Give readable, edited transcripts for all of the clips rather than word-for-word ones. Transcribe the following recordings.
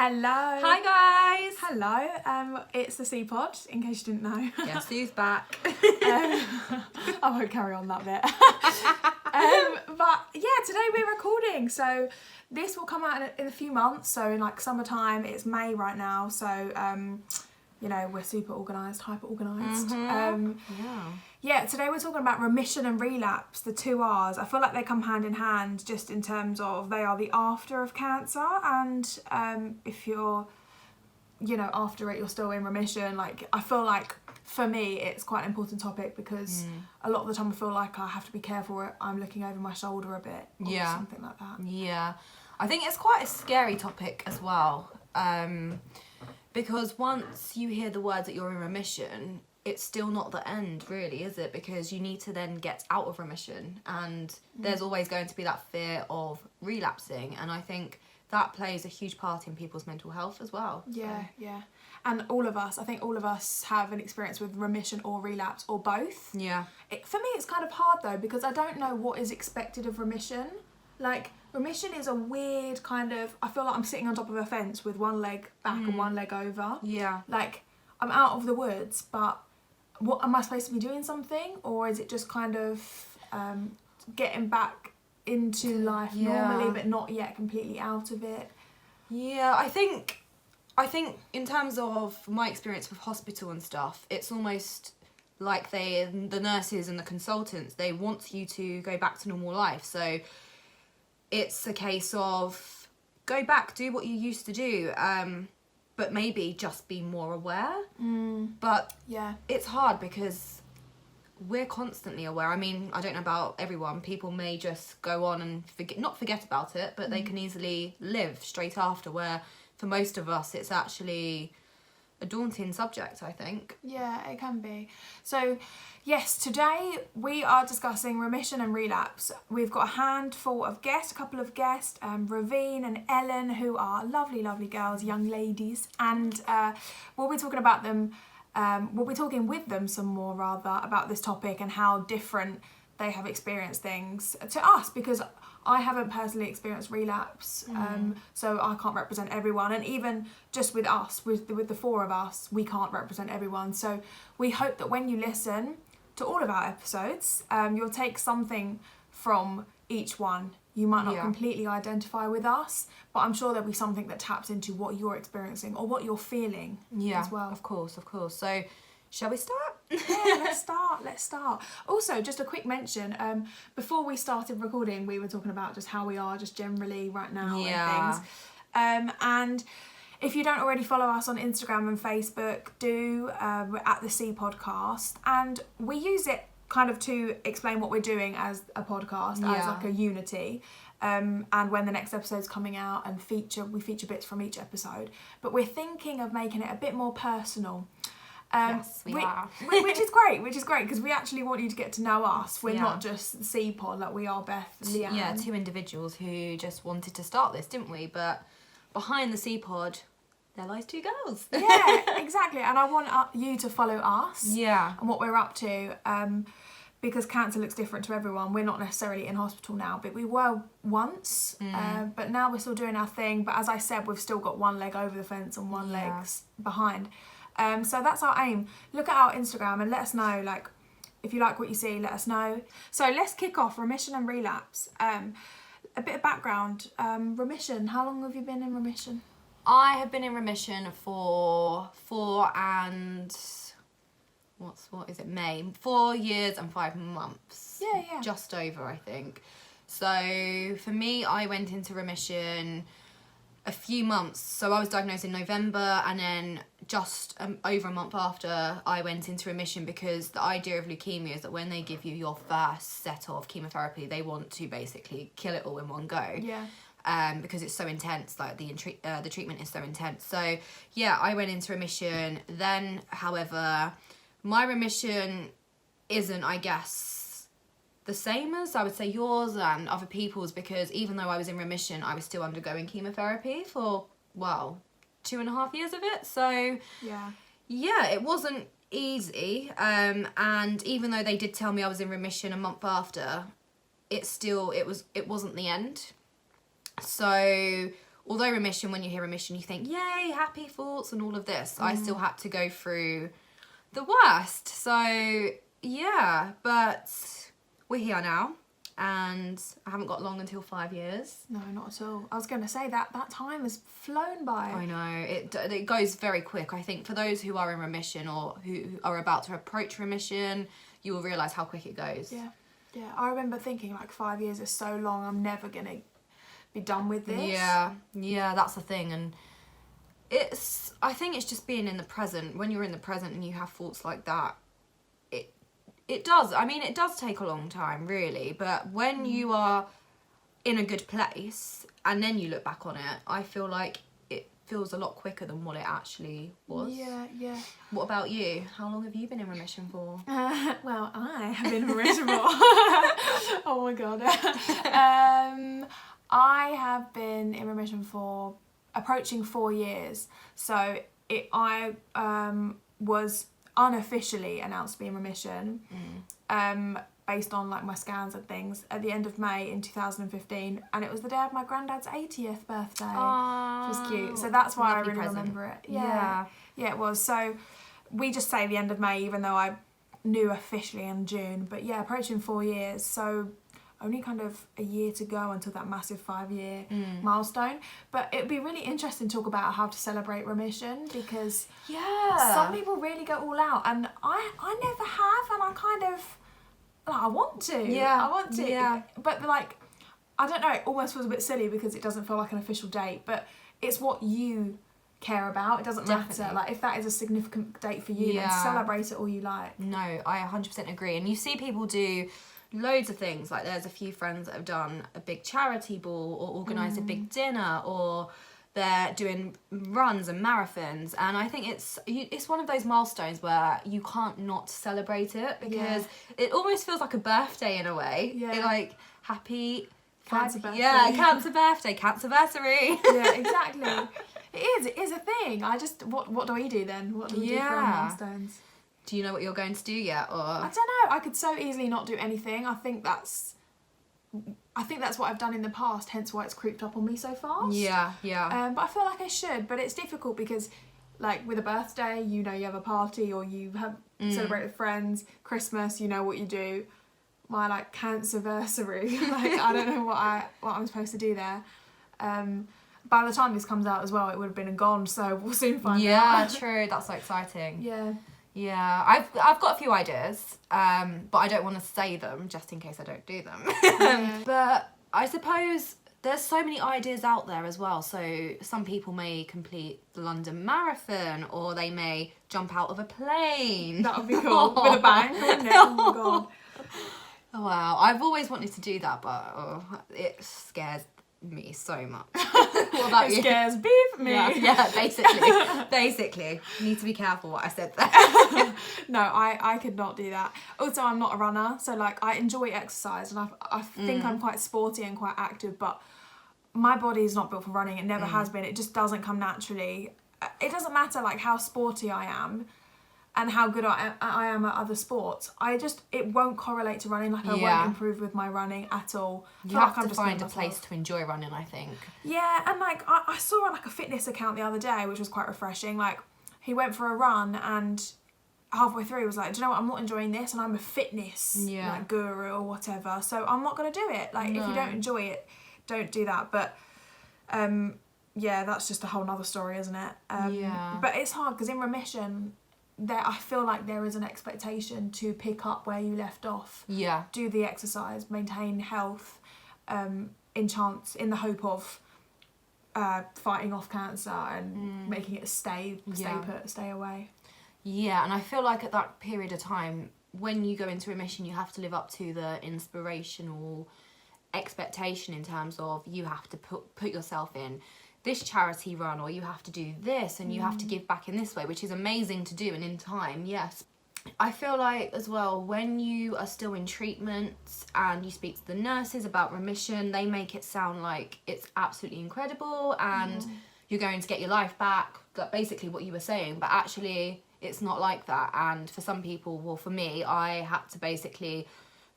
Hello. Hi guys. Hello. It's the cpod, in case you didn't know. Yes, Sue's back. I won't carry on that bit. But yeah, today we're recording, so this will come out in a few months. So in like summertime, it's May right now. So you know, we're super organised, hyper organised. Yeah, today we're talking about remission and relapse, the two R's. I feel like they come hand in hand just in terms of they are the after of cancer, and if you're, you know, after it, you're still in remission. Like, I feel like for me, it's quite an important topic because a lot of the time I feel like I have to be careful. I'm looking over my shoulder a bit or something like that. Yeah. I think it's quite a scary topic as well. Because once you hear the words that you're in remission, it's still not the end, really, is it? Because you need to then get out of remission, and there's always going to be that fear of relapsing, and I think that plays a huge part in people's mental health as well. Yeah, yeah. And I think all of us have an experience with remission or relapse or both. Yeah. For me, it's kind of hard though, because I don't know what is expected of remission. Like, remission is a weird kind of, I feel like I'm sitting on top of a fence with one leg back and one leg over. Yeah. Like, I'm out of the woods, but what am I supposed to be doing something? Or is it just kind of getting back into life normally, but not yet completely out of it? Yeah, I think in terms of my experience with hospital and stuff, it's almost like the nurses and the consultants, they want you to go back to normal life. So it's a case of go back, do what you used to do, but maybe just be more aware. But yeah, it's hard because we're constantly aware. I mean, I don't know about everyone. People may just go on and not forget about it, but they can easily live straight after, where for most of us it's actually a daunting subject, I think. Yeah, it can be. So yes, today we are discussing remission and relapse. We've got a couple of guests, Raveen and Ellen, who are lovely, lovely girls, young ladies, and we'll be talking about them. We'll be talking with them some more, rather, about this topic and how different they have experienced things to us, because I haven't personally experienced relapse, so I can't represent everyone, and even just with us, with the four of us, we can't represent everyone. So we hope that when you listen to all of our episodes, you'll take something from each one. You might not completely identify with us, but I'm sure there'll be something that taps into what you're experiencing or what you're feeling as well. Of course. So, shall we start? Yeah, let's start. Also, just a quick mention, before we started recording, we were talking about just how we are just generally right now and things. And if you don't already follow us on Instagram and Facebook, do. We're at the cpodcast, and we use it kind of to explain what we're doing as a podcast, as like a unity. And when the next episode's coming out, and we feature bits from each episode. But we're thinking of making it a bit more personal. Yes, we are. which is great, because we actually want you to get to know us. We're not just the C-pod, like we are Beth and Leanne. Yeah, two individuals who just wanted to start this, didn't we? But behind the C-pod, there lies two girls. Yeah, exactly. And I want you to follow us. Yeah. And what we're up to, because cancer looks different to everyone. We're not necessarily in hospital now, but we were once. But now we're still doing our thing. But as I said, we've still got one leg over the fence and one leg's behind. So that's our aim. Look at our Instagram and let us know, like, if you like what you see, let us know. So let's kick off remission and relapse. A bit of background. Remission, how long have you been in remission? I have been in remission for 4 years and 5 months. Yeah. Just over, I think. So for me, I went into remission a few months. So I was diagnosed in November, and then just over a month after, I went into remission, because the idea of leukemia is that when they give you your first set of chemotherapy, they want to basically kill it all in one go. Yeah. Because it's so intense, like the treatment is so intense. So yeah, I went into remission. Then, however, my remission isn't, I guess, the same as, I would say, yours and other people's, because even though I was in remission, I was still undergoing chemotherapy for, 2.5 years of it. So yeah, it wasn't easy. And even though they did tell me I was in remission a month after, it wasn't the end. So although remission, when you hear remission, you think, yay, happy thoughts and all of this. I still had to go through the worst. So, yeah, but we're here now. And I haven't got long until 5 years. No, not at all. I was going to say that time has flown by. I know. It goes very quick. I think for those who are in remission or who are about to approach remission, you will realise how quick it goes. Yeah. Yeah. I remember thinking like 5 years is so long, I'm never going to be done with this. Yeah. Yeah, that's the thing. And I think it's just being in the present. When you're in the present and you have thoughts like that, it does. I mean, it does take a long time, really. But when you are in a good place and then you look back on it, I feel like it feels a lot quicker than what it actually was. Yeah, yeah. What about you? How long have you been in remission for? Well, I have been in remission for... oh my God. I have been in remission for approaching 4 years. So I was unofficially announced to be in remission based on like my scans and things at the end of May in 2015, and it was the day of my granddad's 80th birthday. Aww, which was cute, so that's why I really present. remember it. Yeah, it was. So we just say the end of May, even though I knew officially in June. But yeah, approaching 4 years, so only kind of a year to go until that massive 5-year milestone. But it'd be really interesting to talk about how to celebrate remission, because some people really go all out, and I never have, and I kind of, like, I want to. Yeah. I want to. Yeah. But like, I don't know, it almost feels a bit silly because it doesn't feel like an official date, but it's what you care about. It doesn't matter. Like, if that is a significant date for you, then celebrate it all you like. No, I 100% agree. And you see people do loads of things. Like, there's a few friends that have done a big charity ball or organised a big dinner, or they're doing runs and marathons, and I think it's one of those milestones where you can't not celebrate it, because it almost feels like a birthday in a way. Yeah. Like, happy Cancer birthday. Yeah, cancer birthday, cancerversary. Yeah, exactly. It is a thing. What do we do then? What do we do for our milestones? Do you know what you're going to do yet, or? I don't know. I could so easily not do anything. I think that's what I've done in the past, hence why it's creeped up on me so fast. Yeah. But I feel like I should, but it's difficult because, like, with a birthday, you know you have a party or you have celebrate with friends. Christmas, you know what you do. My, like, cancerversary, like, I don't know what I'm supposed to do there. By the time this comes out as well, it would have been and gone, so we'll soon find out. Yeah, true. That's so exciting. Yeah, I've got a few ideas, but I don't want to say them just in case I don't do them. But I suppose there's so many ideas out there as well. So some people may complete the London Marathon, or they may jump out of a plane. That would be cool. With a bang, wouldn't it? Oh my God. Oh, wow, I've always wanted to do that, but it scares me so much. What about you? It scares beef me. Yeah, basically. You need to be careful what I said there. No, I could not do that. Also, I'm not a runner, so like I enjoy exercise, and I think I'm quite sporty and quite active, but my body is not built for running. It never has been. It just doesn't come naturally. It doesn't matter like how sporty I am and how good I am at other sports. It won't correlate to running. Like, I won't improve with my running at all. You have to find a place to enjoy running, I think. Yeah, and like I saw like a fitness account the other day, which was quite refreshing. Like, he went for a run and halfway through he was like, do you know what, I'm not enjoying this, and I'm a fitness like guru or whatever, so I'm not going to do it. Like, if you don't enjoy it, don't do that. But that's just a whole nother story, isn't it? But it's hard because in remission, I feel like there is an expectation to pick up where you left off. Yeah. Do the exercise, maintain health, in the hope of fighting off cancer and making it stay put, stay away. Yeah, and I feel like at that period of time, when you go into remission, you have to live up to the inspirational expectation in terms of you have to put yourself in this charity run, or you have to do this, and you have to give back in this way, which is amazing to do, and in time, yes. I feel like as well, when you are still in treatment and you speak to the nurses about remission, they make it sound like it's absolutely incredible and you're going to get your life back, like basically what you were saying, but actually it's not like that. And for some people, well, for me, I had to basically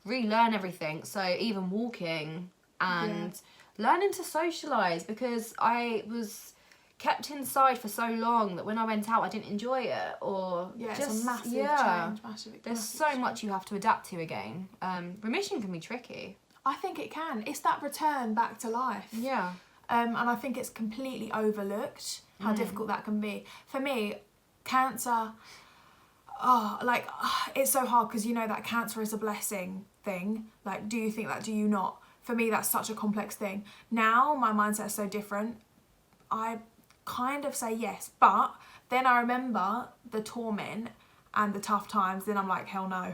relearn everything. So even walking and learning to socialise, because I was kept inside for so long that when I went out I didn't enjoy it, or Yeah, just it's a massive change. There's so much you have to adapt to again. Remission can be tricky. I think it can. It's that return back to life. Yeah. And I think it's completely overlooked how difficult that can be. For me, cancer, it's so hard, because you know that cancer is a blessing thing. Like, do you think that? Do you not? For me, that's such a complex thing. Now, my mindset is so different. I kind of say yes, but then I remember the torment and the tough times, then I'm like, hell no.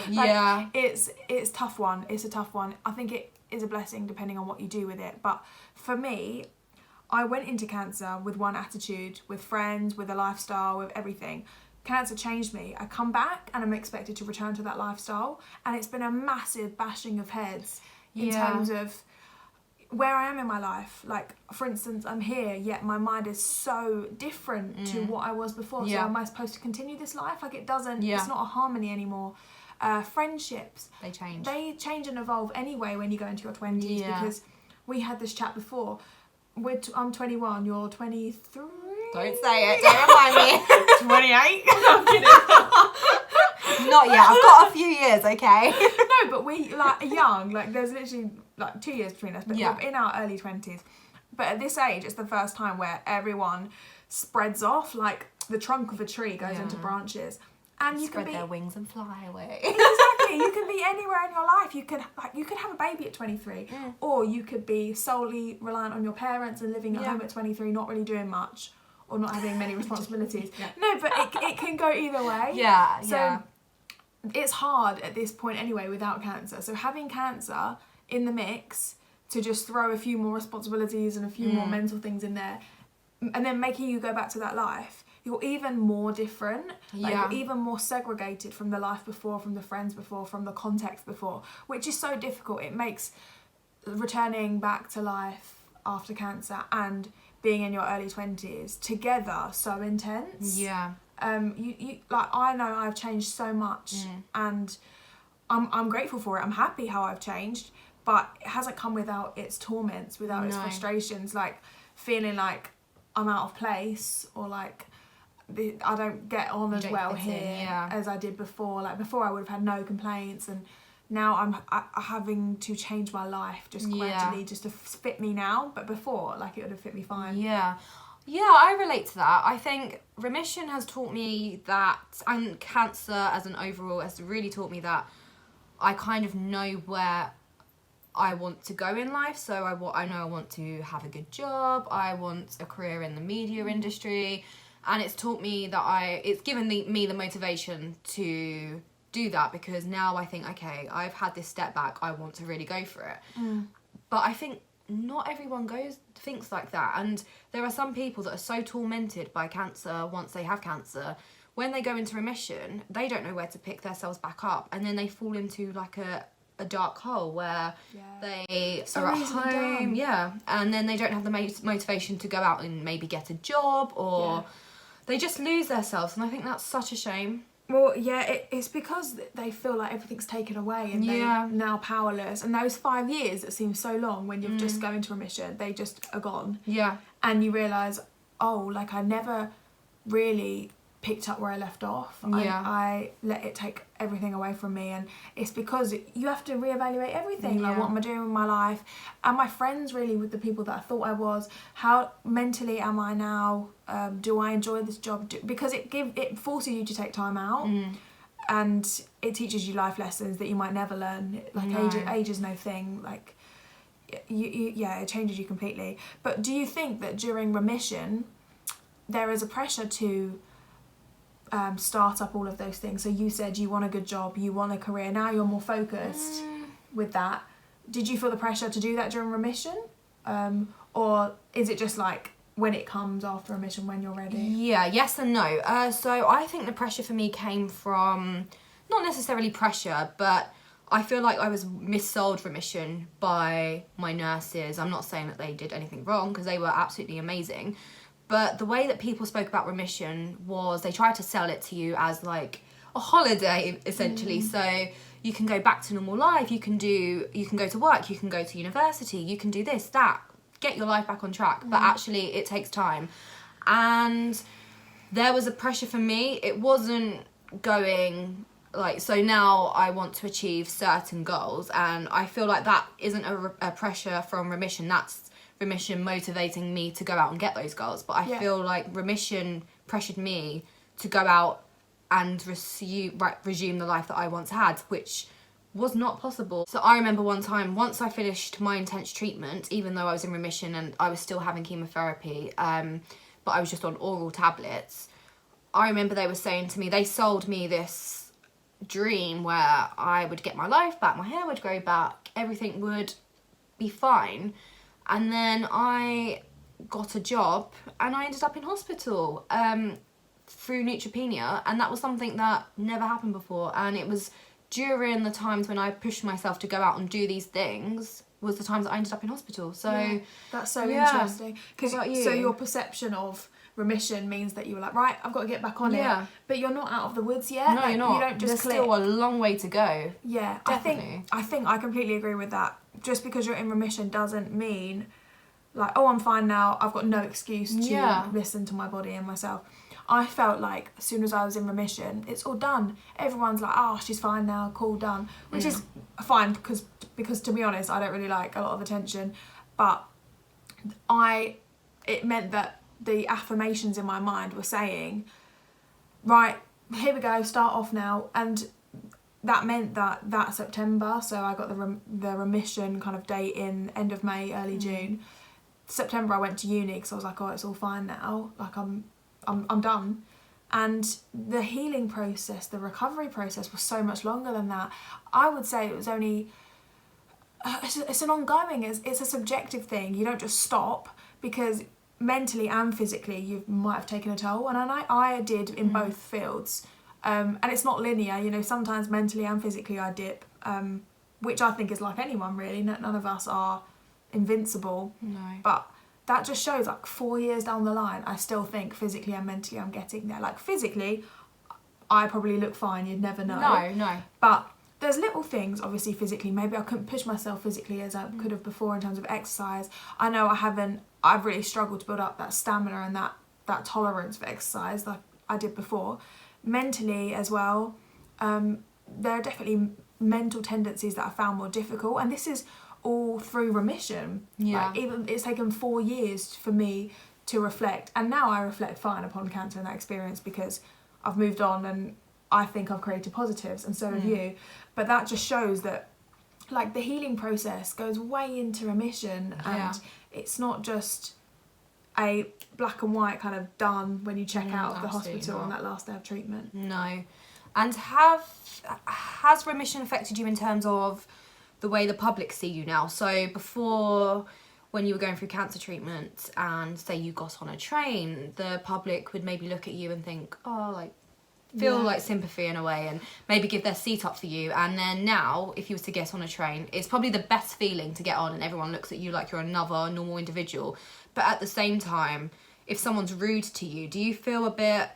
Yeah. It's a tough one. It's a tough one. I think it is a blessing depending on what you do with it. But for me, I went into cancer with one attitude, with friends, with a lifestyle, with everything. Cancer changed me. I come back and I'm expected to return to that lifestyle. And it's been a massive bashing of heads in terms of where I am in my life. Like, for instance, I'm here, yet my mind is so different to what I was before. So am I supposed to continue this life? Like, it doesn't, it's not a harmony anymore. Friendships. They change and evolve anyway when you go into your 20s, because we had this chat before. I'm 21, you're 23? Don't say it, don't remind me. 28? I'm kidding. Not yet, I've got a few years, okay? No, but we, like, young, like, there's literally, like, 2 years between us, but we're in our early 20s. But at this age, it's the first time where everyone spreads off, like, the trunk of a tree goes into branches. And you spread can be their wings and fly away. Exactly. You can be anywhere in your life. You could have a baby at 23, or you could be solely reliant on your parents and living at home at 23, not really doing much, or not having many responsibilities. No, but it can go either way. So it's hard at this point anyway without cancer. So having cancer in the mix to just throw a few more responsibilities and a few more mental things in there, and then making you go back to that life, you're even more different. Like, you're even more segregated from the life before, from the friends before, from the context before, which is so difficult. It makes returning back to life after cancer and being in your early 20s together so intense. You like, I know I've changed so much, and I'm grateful for it. I'm happy how I've changed, but it hasn't come without its torments, without its frustrations, like feeling like I'm out of place, or like I don't get on as well here as I did before. Like, before I would have had no complaints, and now I'm having to change my life just gradually just to fit me now. But before, like, it would have fit me fine. Yeah, I relate to that. I think remission has taught me that, and cancer as an overall has really taught me that I kind of know where I want to go in life. So I know I want to have a good job. I want a career in the media industry. And it's taught me that it's given me the motivation to do that, because now I think, okay, I've had this step back, I want to really go for it. But I think not everyone thinks like that. And there are some people that are so tormented by cancer once they have cancer, when they go into remission, they don't know where to pick themselves back up. And then they fall into like a dark hole where they are at home. And then they don't have the motivation to go out and maybe get a job, or they just lose themselves, and I think that's such a shame. Well, it's because they feel like everything's taken away and they're now powerless. And those 5 years that seem so long when you've just go into remission, they just are gone. And you realise, oh, like, I never really picked up where I left off. I let it take everything away from me, and it's because you have to reevaluate everything. Like, what am I doing with my life? Am I friends really with the people that I thought I was? How mentally am I now? Do I enjoy this job? Because it forces you to take time out, and it teaches you life lessons that you might never learn. Like, age is no thing. Like, it changes you completely. But do you think that during remission there is a pressure to start up all of those things? So you said you want a good job, you want a career, now you're more focused with that. Did you feel the pressure to do that during remission? Or is it just like when it comes after remission, when you're ready? Yes and no. So I think the pressure for me came from, not necessarily pressure, but I feel like I was missold remission by my nurses. I'm not saying that they did anything wrong, because they were absolutely amazing. But the way that people spoke about remission was they tried to sell it to you as like a holiday, essentially. So you can go back to normal life, you can go to work, you can go to university, you can do this, that, get your life back on track. But actually it takes time. And there was a pressure for me. It wasn't going like, so now I want to achieve certain goals, and I feel like that isn't a pressure from Remission. That's Remission motivating me to go out and get those goals. But I feel like Remission pressured me to go out and resume the life that I once had, which was not possible. So I remember one time, once I finished my intense treatment, even though I was in remission and I was still having chemotherapy, but I was just on oral tablets, I remember they were saying to me, they sold me this dream where I would get my life back, my hair would grow back, everything would be fine. And then I got a job and I ended up in hospital through neutropenia, and that was something that never happened before. And it was during the times when I pushed myself to go out and do these things was the times that I ended up in hospital. So that's so interesting, because so your perception of remission means that you were like, right, I've got to get back on it, but you're not out of the woods yet. No, like, you're not. You don't just There's still a long way to go. Yeah, definitely. I think I completely agree with that. Just because you're in remission doesn't mean like, oh, I'm fine now, I've got no excuse to listen to my body and myself. I felt like as soon as I was in remission, it's all done. Everyone's like, oh, she's fine now, cool, done. Which is fine, because to be honest, I don't really like a lot of attention. But it meant that the affirmations in my mind were saying, right, here we go, start off now. And that meant that September, so I got the remission kind of date in end of May, early June. September I went to uni because I was like, oh, it's all fine now, like I'm done. And the healing process, the recovery process was so much longer than that. I would say it was only, it's an ongoing, it's a subjective thing. You don't just stop, because mentally and physically you might have taken a toll, and I did in both fields. And it's not linear, you know, sometimes mentally and physically I dip, which I think is like anyone really, none of us are invincible. No. But that just shows like 4 years down the line, I still think physically and mentally I'm getting there. Like physically, I probably look fine, you'd never know. No. But there's little things, obviously physically, maybe I couldn't push myself physically as I could have before in terms of exercise. I know I've really struggled to build up that stamina and that tolerance for exercise like I did before. Mentally as well, there are definitely mental tendencies that I found more difficult, and this is all through remission. Like, even it's taken 4 years for me to reflect, and now I reflect fine upon cancer and that experience because I've moved on and I think I've created positives, and so have you. But that just shows that like the healing process goes way into remission, and it's not just a black and white kind of done when you check out of the hospital on that last day of treatment. No. And has remission affected you in terms of the way the public see you now? So before, when you were going through cancer treatment and say you got on a train, the public would maybe look at you and think, oh, like, feel like sympathy in a way, and maybe give their seat up for you. And then now, if you was to get on a train, it's probably the best feeling to get on and everyone looks at you like you're another normal individual. But at the same time, if someone's rude to you, do you feel a bit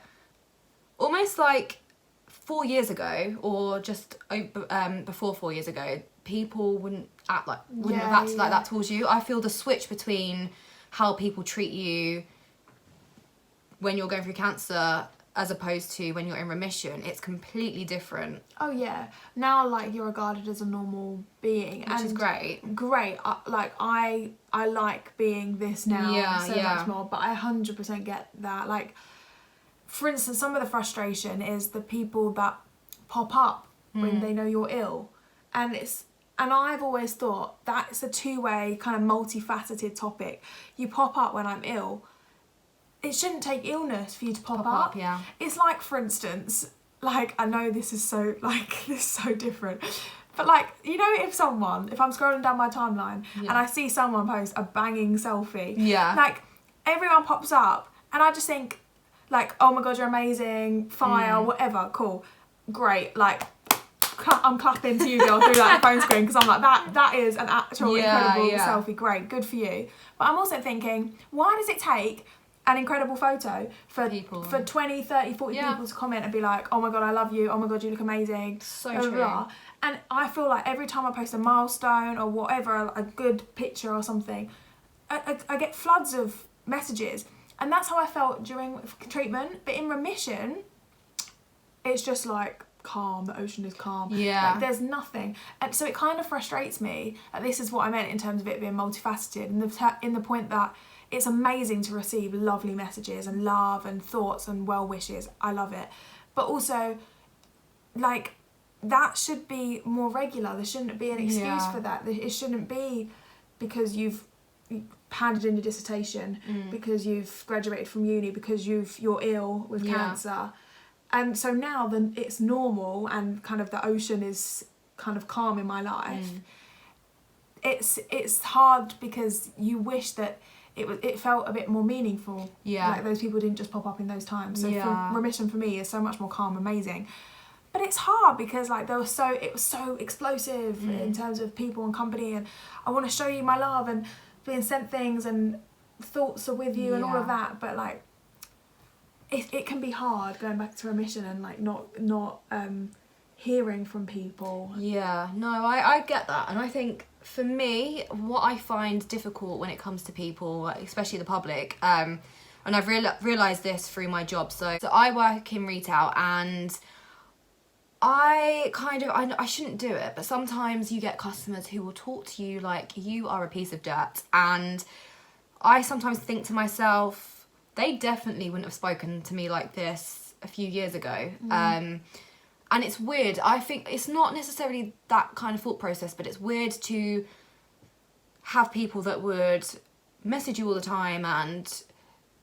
almost like 4 years ago, or just before 4 years ago, people wouldn't have acted like that towards you? I feel the switch between how people treat you when you're going through cancer as opposed to when you're in remission, it's completely different. Oh yeah, now like you're regarded as a normal being, which is great. I like being this now so much more, but I 100% get that. Like, for instance, some of the frustration is the people that pop up when they know you're ill, and I've always thought that it's a two-way kind of multifaceted topic. You pop up when I'm ill. It shouldn't take illness for you to pop up. Yeah. It's like, for instance, like, I know this is so different, but like, you know, if I'm scrolling down my timeline and I see someone post a banging selfie, like, everyone pops up and I just think like, oh my God, you're amazing, fire, whatever, cool, great, like, I'm clapping to you, girl, through that phone screen, because I'm like, that is an actual incredible selfie, great, good for you. But I'm also thinking, why does it take an incredible photo for People. for 20, 30, 40 people to comment and be like, oh my God, I love you, oh my God, you look amazing. So blah, blah, true. blah. And I feel like every time I post a milestone or whatever, a good picture or something, I get floods of messages. And that's how I felt during treatment. But in remission, it's just like calm, the ocean is calm. Yeah. Like, there's nothing. And so it kind of frustrates me. This is what I meant in terms of it being multifaceted, in the point that it's amazing to receive lovely messages and love and thoughts and well wishes. I love it. But also, like, that should be more regular. There shouldn't be an excuse for that. It shouldn't be because you've handed in your dissertation, because you've graduated from uni, because you're ill with cancer. And so now then it's normal and kind of the ocean is kind of calm in my life. It's hard because you wish that it felt a bit more meaningful. Yeah. Like those people didn't just pop up in those times. So remission for me is so much more calm, amazing. But it's hard because like it was so explosive in terms of people and company, and I want to show you my love and being sent things and thoughts are with you and all of that. But like it can be hard going back to remission and like not hearing from people. Yeah, no, I get that. And I think for me, what I find difficult when it comes to people, especially the public, and I've realised this through my job. So I work in retail, and I shouldn't do it, but sometimes you get customers who will talk to you like you are a piece of dirt. And I sometimes think to myself, they definitely wouldn't have spoken to me like this a few years ago. And it's weird. I think it's not necessarily that kind of thought process, but it's weird to have people that would message you all the time and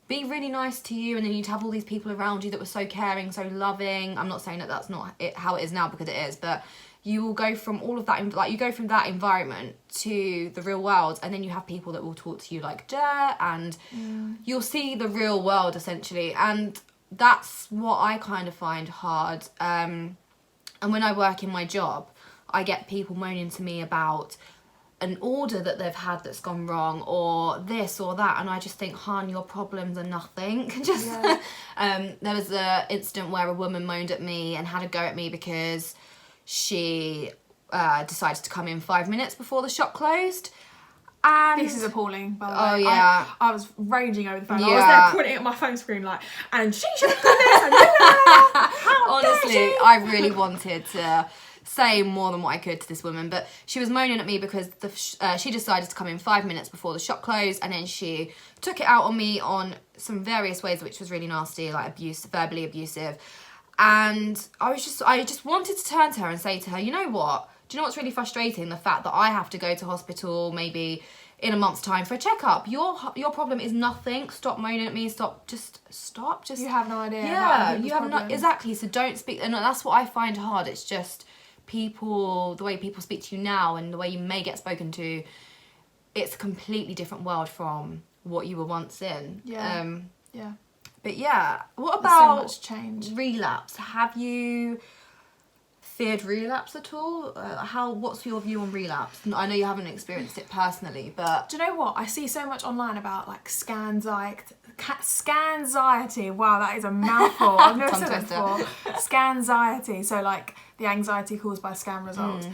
be really nice to you, and then you'd have all these people around you that were so caring, so loving. I'm not saying that that's not how it is now, because it is, but you will go from all of that, like you go from that environment to the real world, and then you have people that will talk to you like dirt, and you'll see the real world essentially. And that's what I kind of find hard. And when I work in my job, I get people moaning to me about an order that they've had that's gone wrong, or this or that, and I just think, hon, your problems are nothing. There was an incident where a woman moaned at me and had a go at me because she decided to come in 5 minutes before the shop closed. And this is appalling, by the way. Oh yeah, I was raging over the phone. Yeah. I was there pointing at my phone screen like, and she should have done this. And how honestly, dare she? I really wanted to say more than what I could to this woman, but she was moaning at me because she decided to come in 5 minutes before the shop closed, and then she took it out on me on some various ways, which was really nasty, like verbally abusive. And I just wanted to turn to her and say to her, you know what? Do you know what's really frustrating? The fact that I have to go to hospital maybe in a month's time for a checkup. Your problem is nothing. Stop moaning at me. Just stop. Just you have no idea. Yeah, you have no, exactly. So don't speak. And that's what I find hard. It's just people, the way people speak to you now and the way you may get spoken to. It's a completely different world from what you were once in. Yeah. But yeah, what about so much change. Relapse? Have you feared relapse at all? What's your view on relapse? I know you haven't experienced it personally, but do you know what? I see so much online about like scanxiety. Wow, that is a mouthful. I've never said that before. Scanxiety. So like the anxiety caused by scan results.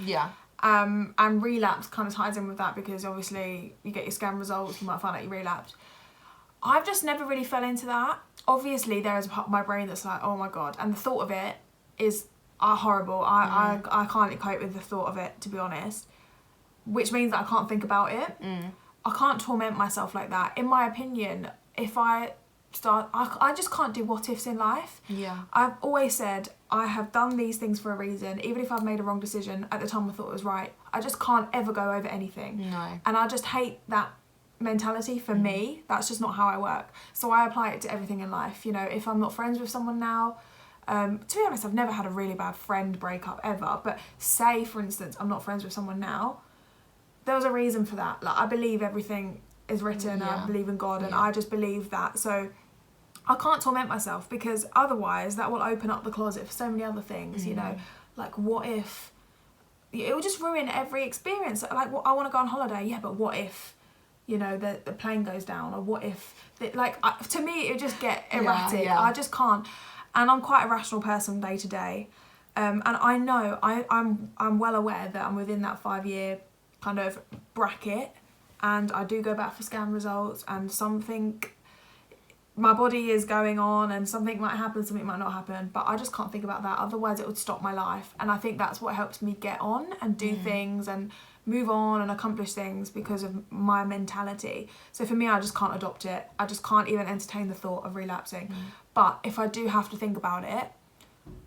And relapse kind of ties in with that, because obviously you get your scan results, you might find out you relapsed. I've just never really fell into that. Obviously there is a part of my brain that's like, oh my God, and the thought of it is horrible. I can't cope with the thought of it, to be honest, which means that I can't think about it. I can't torment myself like that. In my opinion, if I start, I just can't do what ifs in life. I've always said I have done these things for a reason. Even if I've made a wrong decision at the time I thought it was right, I just can't ever go over anything. And I just hate that mentality for me. That's just not how I work. So I apply it to everything in life. You know, if I'm not friends with someone now, to be honest, I've never had a really bad friend breakup ever, but say for instance I'm not friends with someone now, there was a reason for that. Like, I believe everything is written. I believe in God, and I just believe that. So I can't torment myself, because otherwise that will open up the closet for so many other things. You know, like what if it will just ruin every experience. Like, well, I want to go on holiday, but what if you know, the plane goes down, or what if, to me, it just get erratic. Yeah. I just can't. And I'm quite a rational person day to day. And I know, I'm well aware that I'm within that 5-year kind of bracket, and I do go back for scan results, and something, my body is going on, and something might happen, something might not happen, but I just can't think about that, otherwise it would stop my life. And I think that's what helps me get on and do things and move on and accomplish things, because of my mentality. So for me, I just can't adopt it. I just can't even entertain the thought of relapsing. But if I do have to think about it,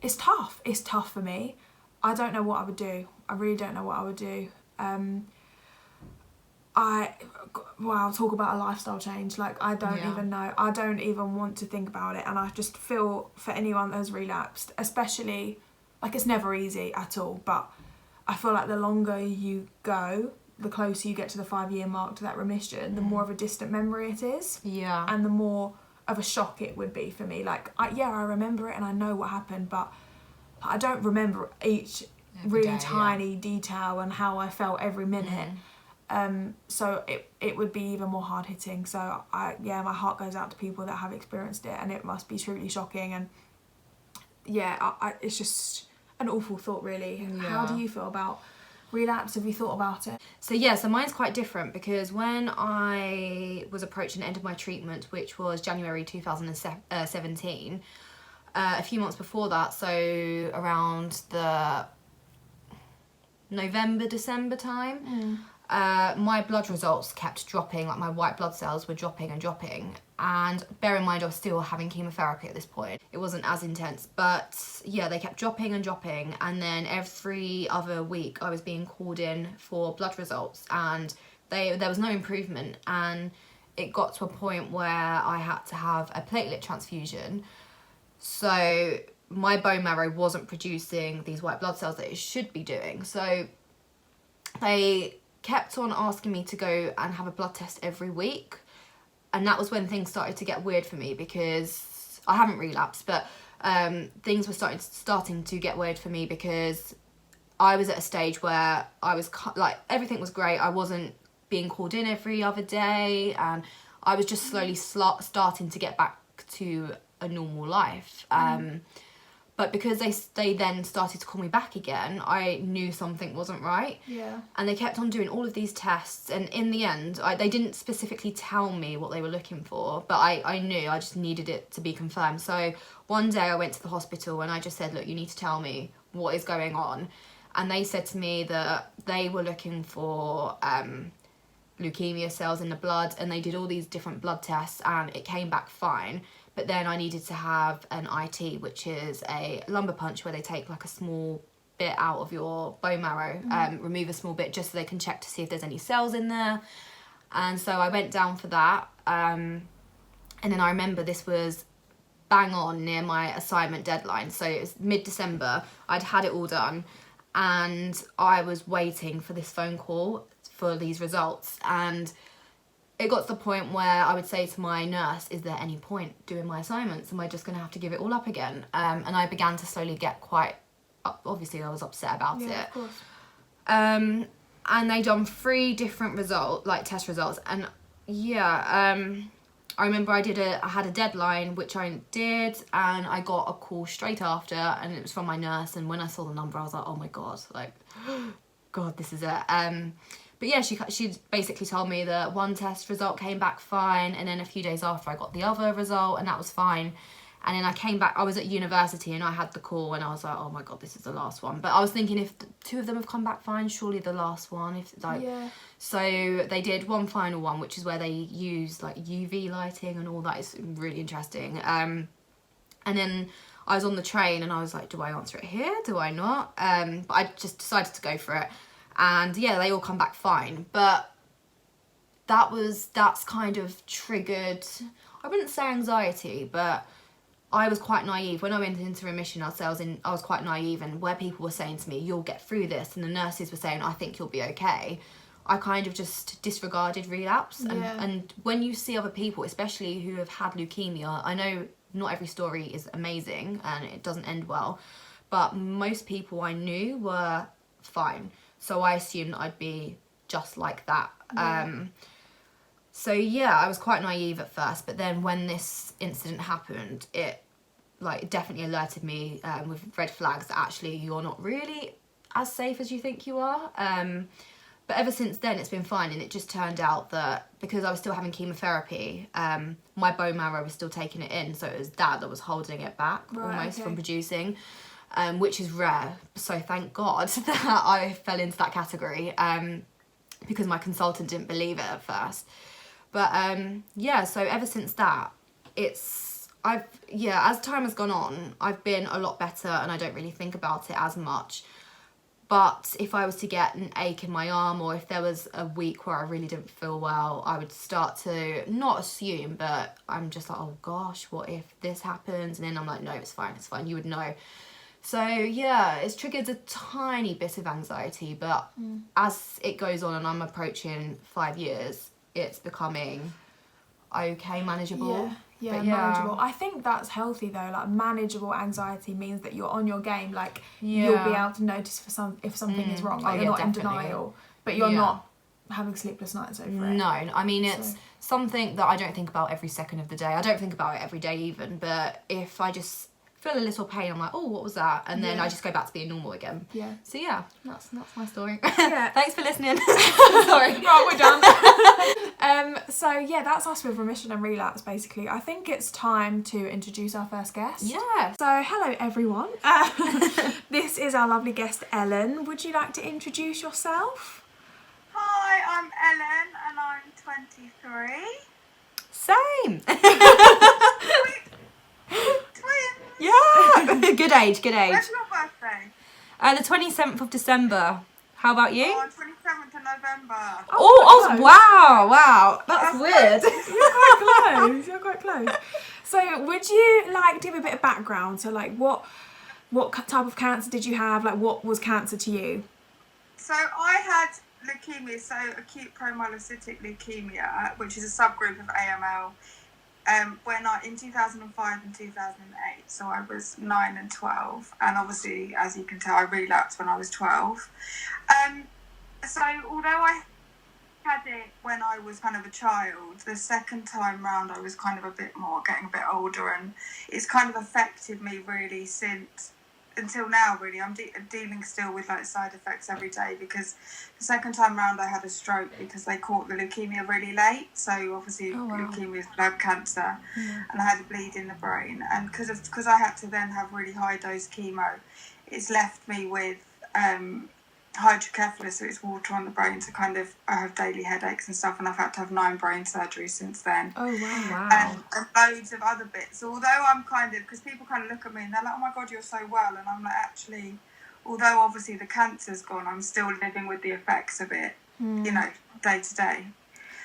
it's tough. It's tough for me. I don't know what I would do. I really don't know what I would do. Talk about a lifestyle change. Like, I don't even know. I don't even want to think about it. And I just feel for anyone that has relapsed, especially, like, it's never easy at all, but I feel like the longer you go, the closer you get to the 5-year mark to that remission, the more of a distant memory it is. Yeah. And the more of a shock it would be for me. Like, I remember it and I know what happened, but I don't remember each really tiny detail and how I felt every minute. So it would be even more hard hitting. So my heart goes out to people that have experienced it, and it must be truly shocking. And it's just an awful thought, really. How do you feel about relapse? Have you thought about it? So mine's quite different, because when I was approaching the end of my treatment, which was January 2017, a few months before that, so around the November, December time, my blood results kept dropping. Like, my white blood cells were dropping and dropping. And bear in mind, I was still having chemotherapy at this point. It wasn't as intense, but yeah, they kept dropping and dropping. And then every other week I was being called in for blood results, and there was no improvement. And it got to a point where I had to have a platelet transfusion. So my bone marrow wasn't producing these white blood cells that it should be doing. So they kept on asking me to go and have a blood test every week. And that was when things started to get weird for me, because I haven't relapsed, but things were starting to get weird for me, because I was at a stage where I was like, everything was great. I wasn't being called in every other day, and I was just slowly starting to get back to a normal life. But because they then started to call me back again, I knew something wasn't right. Yeah. And they kept on doing all of these tests, and in the end, they didn't specifically tell me what they were looking for, but I knew I just needed it to be confirmed. So one day I went to the hospital and I just said, look, you need to tell me what is going on. And they said to me that they were looking for leukemia cells in the blood, and they did all these different blood tests and it came back fine. But then I needed to have an IT, which is a lumbar punch, where they take like a small bit out of your bone marrow, remove a small bit, just so they can check to see if there's any cells in there. And so I went down for that. And then I remember this was bang on near my assignment deadline. So it was mid-December. I'd had it all done, and I was waiting for this phone call for these results. And it got to the point where I would say to my nurse, is there any point doing my assignments? Am I just going to have to give it all up again? And I began to slowly get quite, obviously I was upset about it. Of course. And they done 3 different test results. And I remember I had a deadline, which I did, and I got a call straight after, and it was from my nurse. And when I saw the number, I was like, oh my God, like, God, this is it. But yeah, she basically told me that one test result came back fine, and then a few days after I got the other result, and that was fine. And then I came back, I was at university, and I had the call, and I was like, oh my God, this is the last one. But I was thinking, if 2 of them have come back fine, surely the last one. So they did one final one, which is where they use like UV lighting and all that. Is really interesting. And then I was on the train, and I was like, do I answer it here? Do I not? But I just decided to go for it. And yeah, they all come back fine. But that's kind of triggered, I wouldn't say anxiety, but I was quite naive. When I went into remission, I was quite naive, and where people were saying to me, you'll get through this, and the nurses were saying, I think you'll be okay, I kind of just disregarded relapse. And when you see other people, especially who have had leukemia, I know not every story is amazing and it doesn't end well, but most people I knew were fine. So I assumed I'd be just like that. So yeah, I was quite naive at first, but then when this incident happened, it like definitely alerted me with red flags that actually you're not really as safe as you think you are. But ever since then, it's been fine, and it just turned out that because I was still having chemotherapy, my bone marrow was still taking it in, so it was that was holding it back almost from producing, which is rare. So thank God that I fell into that category, because my consultant didn't believe it at first. But yeah, so ever since that, as time has gone on, I've been a lot better, and I don't really think about it as much. But if I was to get an ache in my arm, or if there was a week where I really didn't feel well, I would start to not assume, but I'm just like, oh gosh, what if this happens? And then I'm like, no, it's fine, you would know. So yeah, it's triggered a tiny bit of anxiety, but as it goes on and I'm approaching 5 years, it's becoming okay, manageable. Yeah, manageable. I think that's healthy though. Like, manageable anxiety means that you're on your game. Like, you'll be able to notice if something is wrong. Like, you're not definitely in denial, but you're not having sleepless nights over it. No, I mean, it's something that I don't think about every second of the day. I don't think about it every day even, but if I just feel a little pain, I'm like, oh, what was that? And then I just go back to being normal again. Yeah. So yeah, that's my story. Yeah. Thanks for listening. Sorry. Right, we're done. So yeah, that's us with Remission and Relapse, basically. I think it's time to introduce our first guest. Yeah. So hello everyone. This is our lovely guest, Ellen. Would you like to introduce yourself? Hi, I'm Ellen and I'm 23. Same. Twins. Yeah. Good age. When's your birthday? The 27th of December. How about you? Oh, 27th of November. Oh, wow. That's weird. You're quite close. So would you like to give a bit of background? So like what type of cancer did you have? Like, what was cancer to you? So I had leukemia, so acute promyelocytic leukemia, which is a subgroup of AML. In 2005 and 2008, so I was 9 and 12, and obviously, as you can tell, I relapsed when I was 12. So although I had it when I was kind of a child, the second time round I was kind of getting a bit older, and it's kind of affected me really until now, really. I'm dealing still with like side effects every day, because the second time round I had a stroke because they caught the leukemia really late. So obviously leukemia is blood cancer, and I had a bleed in the brain. And because I had to then have really high dose chemo, it's left me with hydrocephalus, so it's water on the brain. So I have daily headaches and stuff, and I've had to have 9 brain surgeries since then. Oh wow! And loads of other bits. Although I'm because people kind of look at me and they're like, oh my God, you're so well, and I'm like, actually, although obviously the cancer's gone, I'm still living with the effects of it, day to day.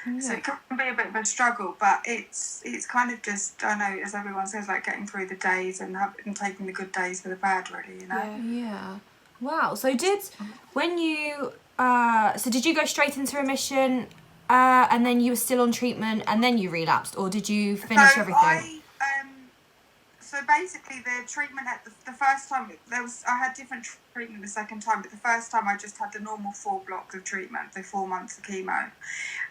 Yeah. So it can be a bit of a struggle, but it's kind of just, I know, as everyone says, like getting through the days and taking the good days for the bad, really, Yeah. Wow. So did you go straight into remission, and then you were still on treatment, and then you relapsed, or did you finish everything? So basically, the treatment at the first time, I had different treatment the second time, but the first time I just had the normal 4 blocks of treatment, the 4 months of chemo,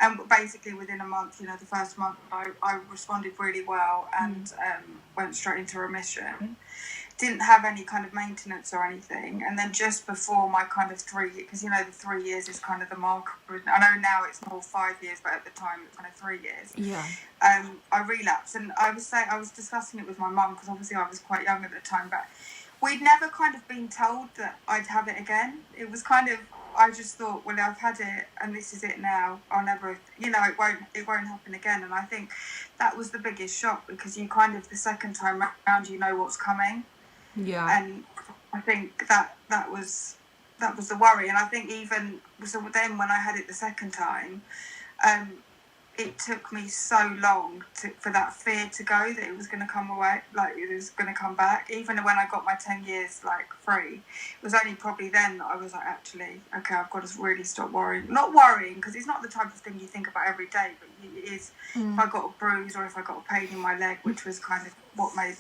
and basically within a month, the first month I responded really well and went straight into remission. Didn't have any kind of maintenance or anything, and then just before my kind of 3 years, because the 3 years is kind of the mark. I know now it's more 5 years, but at the time it was kind of 3 years. Yeah. I relapsed, and I was discussing it with my mum, because obviously I was quite young at the time, but we'd never kind of been told that I'd have it again. It was kind of, I just thought, well, I've had it and this is it now. I'll never, it won't happen again. And I think that was the biggest shock, because you kind of, the second time around, you know what's coming. Yeah. And I think that was the worry. And I think even so, then when I had it the second time, it took me so long for that fear to go, that it was going to come away, like it was going to come back. Even when I got my 10 years free, it was only probably then that I was like, actually, okay, I've got to really stop worrying. Not worrying, because it's not the type of thing you think about every day, but it is. If I got a bruise or if I got a pain in my leg, which was kind of what made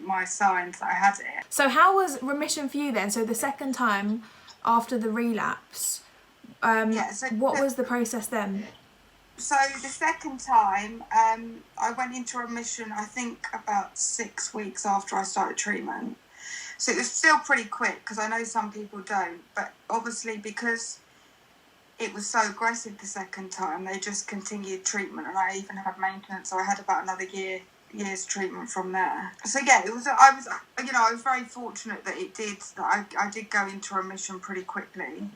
my signs that I had it. So how was remission for you then? So the second time after the relapse, what was the process then? So the second time, I went into remission, I think about 6 weeks after I started treatment. So it was still pretty quick, because I know some people don't. But obviously, because it was so aggressive the second time, they just continued treatment, and I even had maintenance. So I had about another year's treatment from there. So yeah, it was. I was very fortunate that it did. That I did go into remission pretty quickly.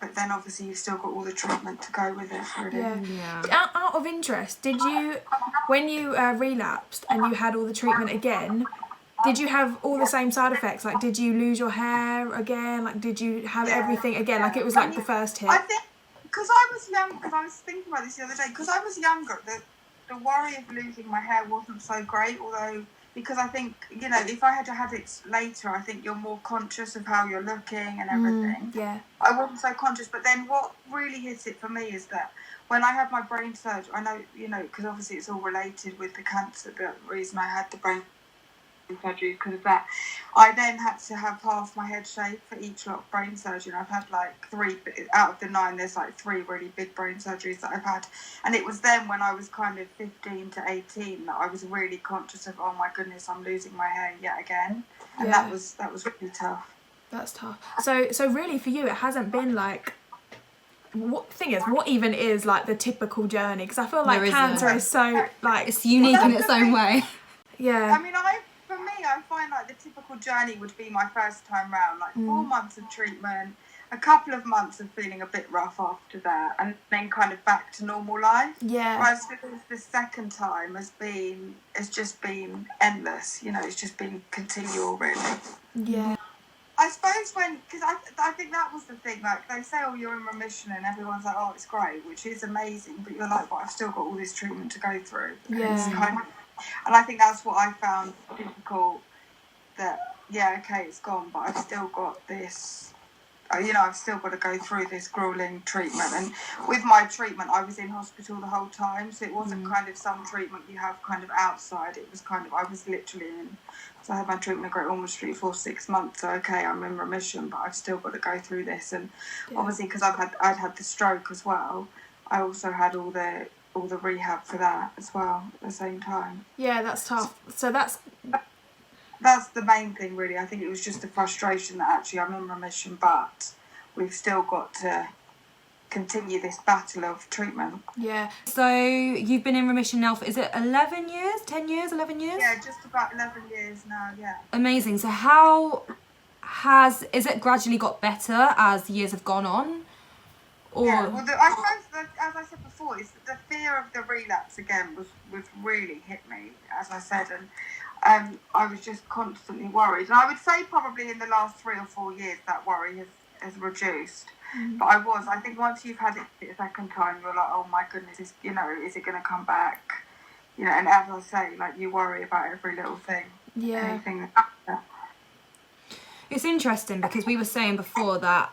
But then obviously you've still got all the treatment to go with it. Really. Yeah. Out of interest, did you, when you relapsed and you had all the treatment again, did you have all the same side effects? Like, did you lose your hair again? Like, did you have everything again? Like, it was like the first hit. I think because I was young, because I was thinking about this the other day, because I was younger, the worry of losing my hair wasn't so great, although, because I think, if I had had it later, I think you're more conscious of how you're looking and everything. Yeah. I wasn't so conscious, but then what really hit it for me is that when I had my brain surgery, I know, because obviously it's all related with the cancer, the reason I had the brain surgery because of that. I then had to have half my head shaved for each lot of brain surgery. And I've had like 3 out of the 9. There's like 3 really big brain surgeries that I've had, and it was then when I was kind of 15 to 18 that I was really conscious of, oh my goodness, I'm losing my hair yet again, and that was really tough. That's tough. So really for you, it hasn't been like. What even is like the typical journey? Because I feel like cancer is so like it's unique in its own way. Yeah. I mean, for me, I find like the typical journey would be my first time round, like 4 months of treatment, a couple of months of feeling a bit rough after that, and then kind of back to normal life. Yeah. Whereas the second time has just been endless. It's just been continual, really. Yeah. I suppose because I think that was the thing, like they say, oh, you're in remission, and everyone's like, oh, it's great, which is amazing, but you're like, well, I've still got all this treatment to go through. Yeah. And I think that's what I found difficult, that, okay, it's gone, but I've still got this, I've still got to go through this grueling treatment. And with my treatment, I was in hospital the whole time, so it wasn't kind of some treatment you have kind of outside. It was kind of, I was literally in. So I had my treatment at Great Ormond Street for 6 months, so okay, I'm in remission, but I've still got to go through this. And obviously, because I'd had the stroke as well, I also had all the rehab for that as well at the same time. Yeah, that's tough. So that's the main thing, really. I think it was just the frustration that actually I'm in remission, but we've still got to continue this battle of treatment. Yeah. So you've been in remission now for, is it 11 years? 10 years? 11 years? Yeah, just about 11 years now, yeah. Amazing. So is it gradually got better as years have gone on? Or... Yeah, well, I suppose, as I said before, it's the fear of the relapse again was really hit me, as I said, and I was just constantly worried. And I would say probably in the last 3 or 4 years that worry has reduced. But I think once you've had it the second time, you're like, oh my goodness, is it going to come back? And as I say, like, you worry about every little thing. Yeah. Anything that. It's interesting because we were saying before that,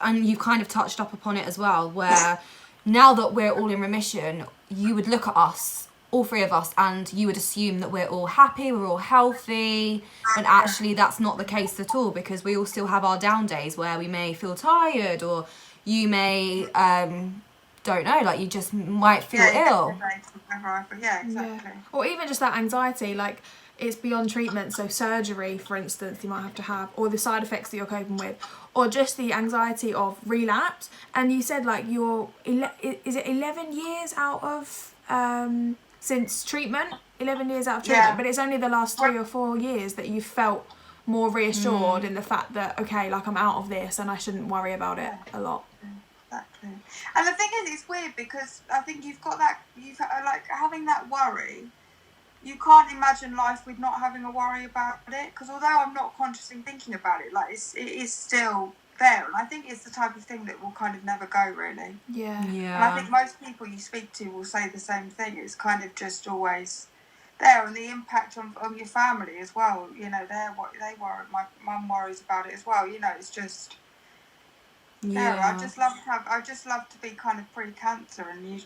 and you've kind of touched up upon it as well, where now that we're all in remission, you would look at us, all 3 of us, and you would assume that we're all happy, we're all healthy, and actually that's not the case at all, because we all still have our down days where we may feel tired, or you may, don't know, like you just might feel ill. Yeah, exactly. Yeah. Or even just that anxiety, like it's beyond treatment, so surgery, for instance, you might have to have, or the side effects that you're coping with, or just the anxiety of relapse. And you said like is it 11 years out of since treatment? 11 years out of treatment, but it's only the last 3 or 4 years that you've felt more reassured in the fact that, okay, like I'm out of this and I shouldn't worry about it a lot. Exactly. And the thing is, it's weird because I think you've got that, like having that worry, you can't imagine life with not having a worry about it, because although I'm not consciously thinking about it, like it is still there, and I think it's the type of thing that will kind of never go, really. Yeah. And I think most people you speak to will say the same thing. It's kind of just always there, and the impact on your family as well. They worry. My mum worries about it as well. It's just there. I just love to be kind of pre-cancer, and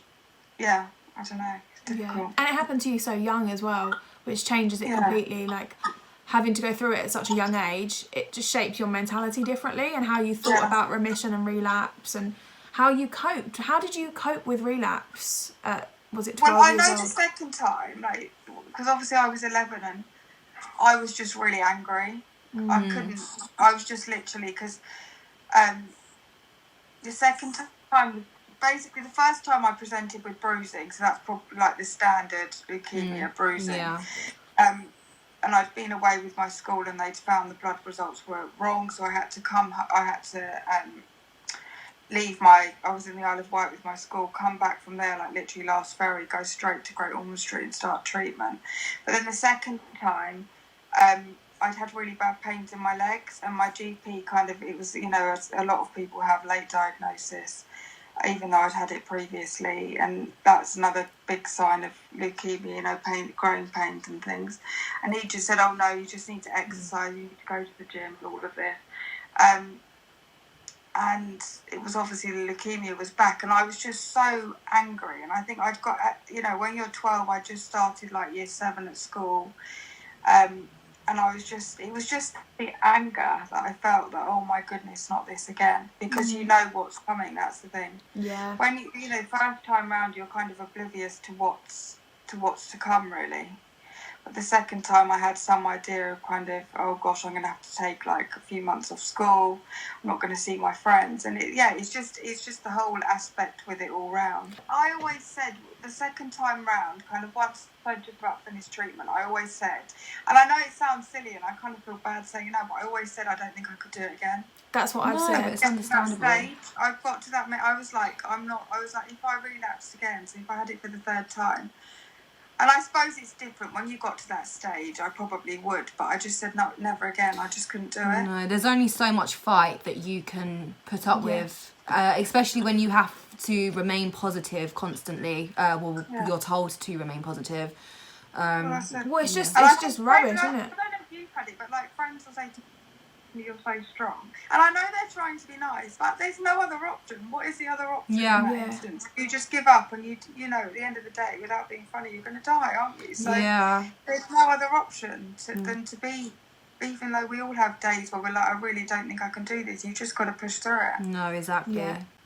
I don't know. Yeah. And it happened to you so young as well, which changes it completely. Like having to go through it at such a young age, it just shapes your mentality differently and how you thought about remission and relapse and how you coped. How did you cope with relapse? Was it 12 Well, I years know old? the second time, like, because obviously I was 11 and I was just really angry. I was just literally, because the second time, basically the first time I presented with bruising, so that's probably like the standard leukemia bruising. Yeah. And I'd been away with my school and they'd found the blood results were wrong, so I had to leave I was in the Isle of Wight with my school, come back from there, like literally last ferry, go straight to Great Ormond Street and start treatment. But then the second time, I'd had really bad pains in my legs, and my GP it was, a lot of people have late diagnosis, even though I'd had it previously, and that's another big sign of leukemia, pain, growing pains and things. And he just said, oh no, you just need to exercise, you need to go to the gym, all of this. And it was obviously the leukemia was back, and I was just so angry. And I think I'd got, when you're 12, I just started like year 7 at school. And it was just the anger that I felt that, oh my goodness, not this again. Because you know what's coming, that's the thing. Yeah. When first time round, you're kind of oblivious to what's to come, really. But the second time I had some idea of kind of, oh gosh, I'm going to have to take like a few months off school. I'm not going to see my friends. And it's just the whole aspect with it all round. I always said the second time round, kind of once I just about finished treatment, I always said, and I know it sounds silly and I kind of feel bad saying but I always said I don't think I could do it again. That's what I've said. It's understandable. I've got to that, I was like, if I relapsed again, so if I had it for the third time, and I suppose it's different. When you got to that stage, I probably would, but I just said, no, never again. I just couldn't do it. No, there's only so much fight that you can put up with, especially when you have to remain positive constantly. You're told to remain positive. It's just rubbish, isn't it? I don't know if you've had it, but like friends will say to me, you're so strong. And I know they're trying to be nice, but there's no other option. What is the other option in that instance? You just give up and you at the end of the day, without being funny, you're going to die, aren't you? So there's no other option than to be, even though we all have days where we're like, I really don't think I can do this. You just got to push through it. No, exactly.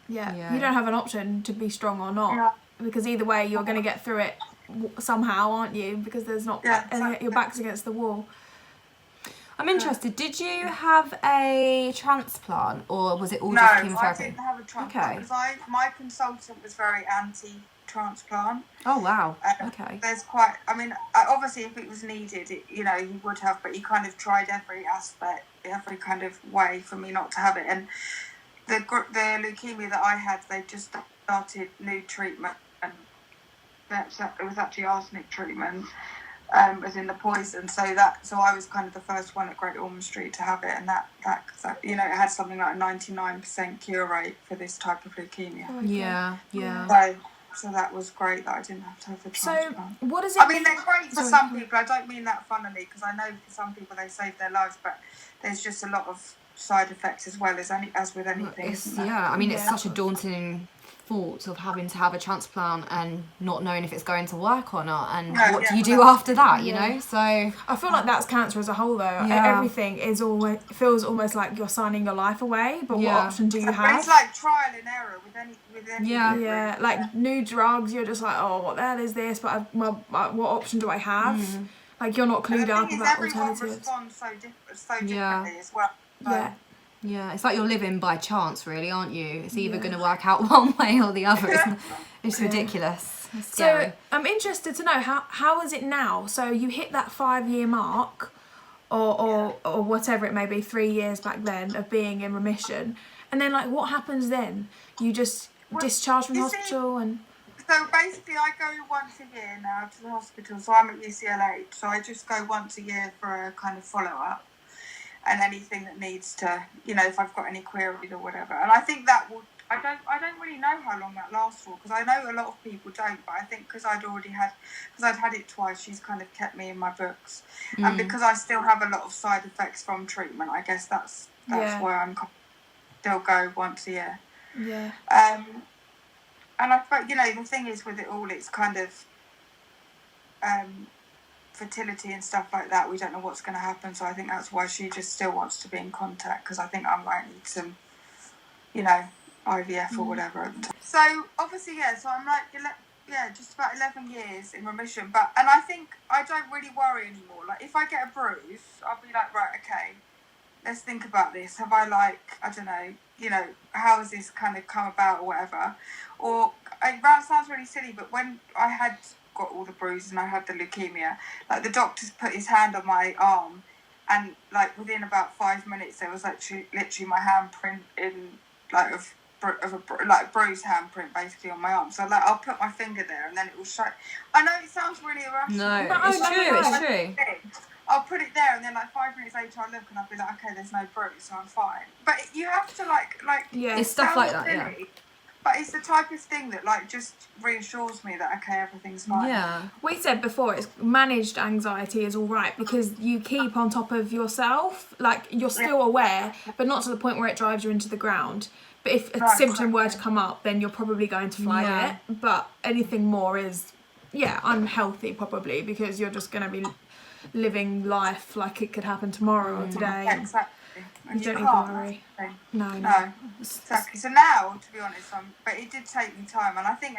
Yeah. You don't have an option to be strong or not, because either way you're going to get through it somehow, aren't you? Because there's not, your back's against the wall. I'm interested, did you have a transplant or was it all just chemotherapy? No, I didn't have a transplant because my consultant was very anti-transplant. Oh, wow. Okay. There's quite, obviously if it was needed, he would have, but he kind of tried every aspect, every kind of way for me not to have it. And the leukemia that I had, they just started new treatment, and it was actually arsenic treatment. As in the poison, so I was kind of the first one at Great Ormond Street to have it, and that it had something like a 99% cure rate for this type of leukemia. So that was great that I didn't have to have the transplant. So what is it? They're great for some people. I don't mean that funnily, because I know for some people they save their lives, but there's just a lot of side effects as well as with anything. It's such a daunting thought of having to have a transplant and not knowing if it's going to work or not, and what do you do after that, you know? So I feel like that's cancer as a whole, though. Everything feels almost like you're signing your life away, but what option do you have? But it's like trial and error with any like new drugs, you're just like, oh, what the hell is this, but what option do I have? Like, you're not clued up about alternatives. Everyone responds so differently as well. So. Yeah, it's like you're living by chance, really, aren't you? It's either going to work out one way or the other. It's ridiculous. It's scary. So I'm interested to know, how is it now? So you hit that 5-year mark, or whatever it may be, 3 years back then of being in remission, and then like what happens then? You just discharged from hospital and. So basically, I go once a year now to the hospital. So I'm at UCLH, so I just go once a year for a kind of follow-up. And anything that needs to, if I've got any queries or whatever. And I think that will, I don't really know how long that lasts for, because I know a lot of people don't, but I think because I'd had it twice, she's kind of kept me in my books. And because I still have a lot of side effects from treatment, I guess that's why I'm still go once a year. Yeah. And I thought, the thing is with it all, it's kind of, fertility and stuff like that, we don't know what's going to happen, so I think that's why she just still wants to be in contact, because I think I might need some IVF or whatever at the time. So obviously, so I'm like, just about 11 years in remission. And I think I don't really worry anymore. Like, if I get a bruise, I'll be like, right, okay, let's think about this. Have I, like, I don't know, how has this kind of come about or whatever? Or, that sounds really silly, but when I had got all the bruises and I had the leukemia, like, the doctors put his hand on my arm, and, like, within about 5 minutes, there was literally my handprint in, like, of a bruised handprint basically on my arm. So like, I'll put my finger there and then it will show. I know it sounds really irrational. No, it's true. I'll put it there and then like 5 minutes later I'll look and I'll be like, okay, there's no bruise, so I'm fine. But you have to like it's stuff like that, yeah. But it's the type of thing that like just reassures me that okay, everything's fine. Yeah. We said before, it's managed anxiety is all right because you keep on top of yourself. Like, you're still aware, but not to the point where it drives you into the ground. But if a symptom were to come up, then you're probably going to flag it. But anything more is, unhealthy probably, because you're just going to be living life like it could happen tomorrow or today. Yeah, exactly. You don't need to worry. No. Exactly. So now, to be honest, but it did take me time, and I think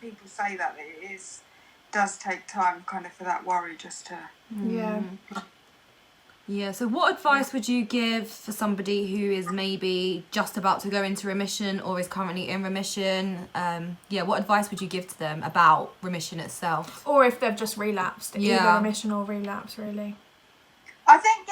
people say that it does take time, kind of, for that worry just to. Yeah. Yeah, so what advice would you give for somebody who is maybe just about to go into remission or is currently in remission? What advice would you give to them about remission itself? Or if they've just relapsed, either remission or relapse, really. I think,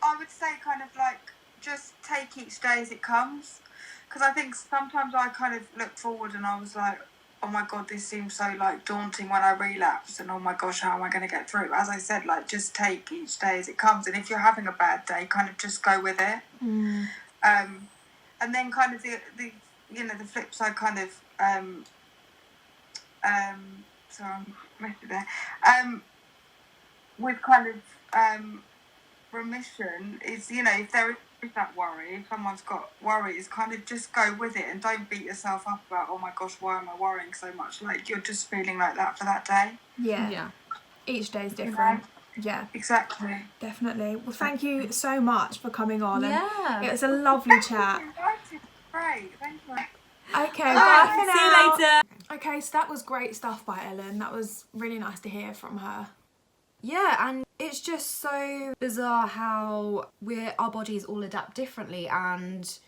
I would say kind of like just take each day as it comes. Because I think sometimes I kind of look forward and I was like, oh my God, this seems so like daunting when I relapse, and oh my gosh, how am I going to get through? As I said, like, just take each day as it comes, and if you're having a bad day, kind of just go with it. And then kind of the flip side, kind of sorry, I'm messy there. With kind of remission is, if there is that worry, if someone's got worries, kind of just go with it and don't beat yourself up about, oh my gosh, why am I worrying so much? Like, you're just feeling like that for that day. Yeah. Each day is different. Yeah. Exactly. Definitely. Well, thank you so much for coming on. Yeah. It was a lovely chat. Great. Thank you. Okay, bye for now. See you later. Okay, so that was great stuff by Ellen. That was really nice to hear from her. Yeah, and it's just so bizarre how our bodies all adapt differently and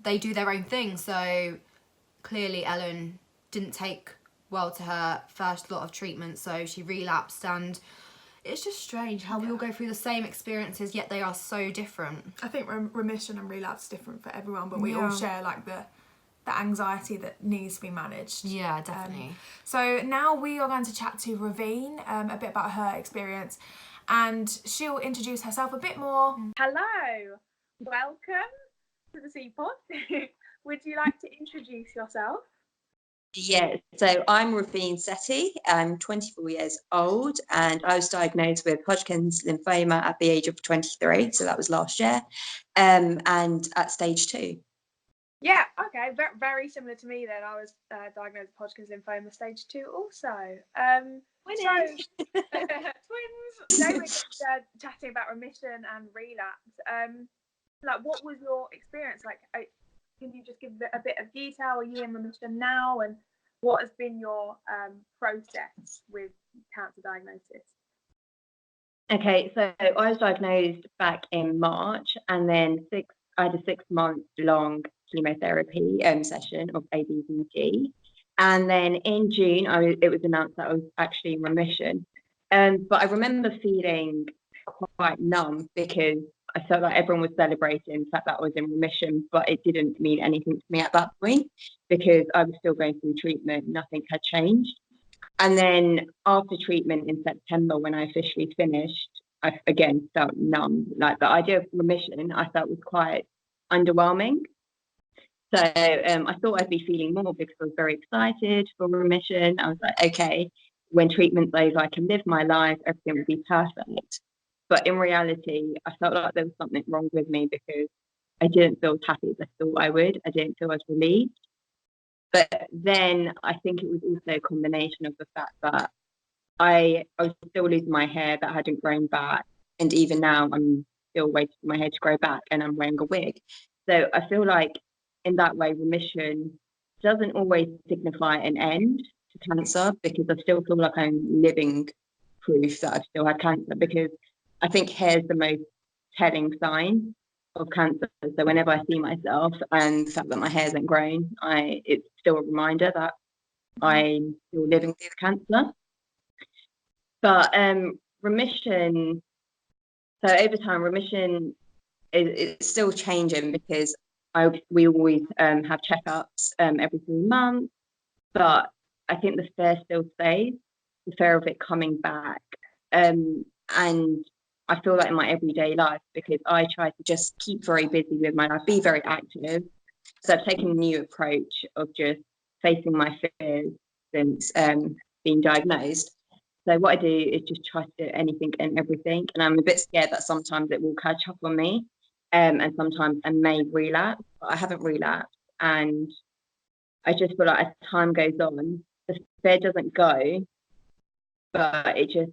they do their own thing. So clearly Ellen didn't take well to her first lot of treatment, so she relapsed, and it's just strange how we all go through the same experiences, yet they are so different. I think remission and relapse is different for everyone, but we all share like the anxiety that needs to be managed. Yeah, definitely. So now we are going to chat to Raveen a bit about her experience, and she'll introduce herself a bit more. Hello, welcome to the CPod. Would you like to introduce yourself? Yeah, so I'm Raveen Sethi. I'm 24 years old, and I was diagnosed with Hodgkin's lymphoma at the age of 23, so that was last year, and at stage 2. Yeah, okay, very similar to me then. I was diagnosed with Hodgkin's lymphoma stage 2 also. Twins! Today we're just chatting about remission and relapse. Like, what was your experience? Like, can you just give a bit of detail? Are you in remission now? And what has been your process with cancer diagnosis? Okay, so I was diagnosed back in March, and then I had a 6-month-long chemotherapy session of ABVG, and then in June it was announced that I was actually in remission. But I remember feeling quite numb because I felt like everyone was celebrating the fact that I was in remission, but it didn't mean anything to me at that point because I was still going through treatment. Nothing had changed. And then after treatment in September, when I officially finished, I again felt numb. Like, the idea of remission, I felt was quite underwhelming. So I thought I'd be feeling more because I was very excited for remission. I was like, okay, when treatment's over, I can live my life, everything will be perfect. But in reality, I felt like there was something wrong with me because I didn't feel as happy as I thought I would. I didn't feel as relieved. But then I think it was also a combination of the fact that I was still losing my hair that hadn't grown back. And even now, I'm still waiting for my hair to grow back and I'm wearing a wig. So I feel like in that way, remission doesn't always signify an end to cancer, because I still feel like I'm living proof that I've still had cancer, because I think hair's the most telling sign of cancer. So whenever I see myself and the fact that my hair hasn't grown, it's still a reminder that I'm still living through the cancer. But remission, so over time, remission is still changing, because we always have checkups every 3 months, but I think the fear still stays, the fear of it coming back. And I feel that in my everyday life, because I try to just keep very busy with my life, be very active. So I've taken a new approach of just facing my fears since being diagnosed. So what I do is just try to do anything and everything. And I'm a bit scared that sometimes it will catch up on me. And sometimes I may relapse, but I haven't relapsed. And I just feel like as time goes on, the fear doesn't go, but I just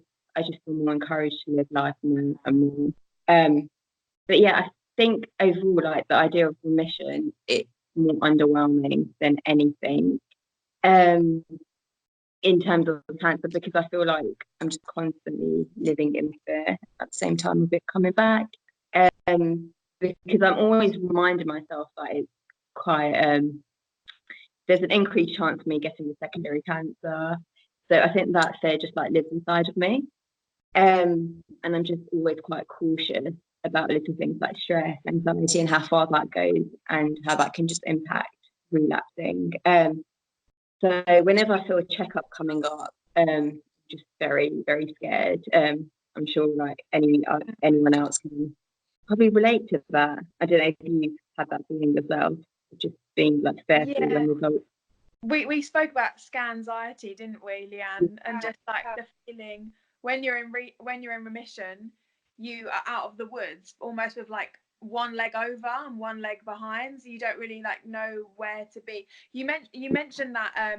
feel more encouraged to live life more and more. But yeah, I think overall, like, the idea of remission, it's more underwhelming than anything. In terms of cancer, because I feel like I'm just constantly living in fear at the same time of it coming back. Because I'm always reminding myself that it's quite there's an increased chance of me getting a secondary cancer. So I think that fear just like lives inside of me. And I'm just always quite cautious about little things like stress, anxiety, and how far that goes, and how that can just impact relapsing. So whenever I feel a checkup coming up, just very, very scared. I'm sure like anyone else can probably relate to that. I don't know if you've had that feeling yourself, just being like fearful when results. We spoke about scanxiety, didn't we, Leanne? And just like the feeling when you're in remission, you are out of the woods, almost with like one leg over and one leg behind. So you don't really like know where to be. You mentioned that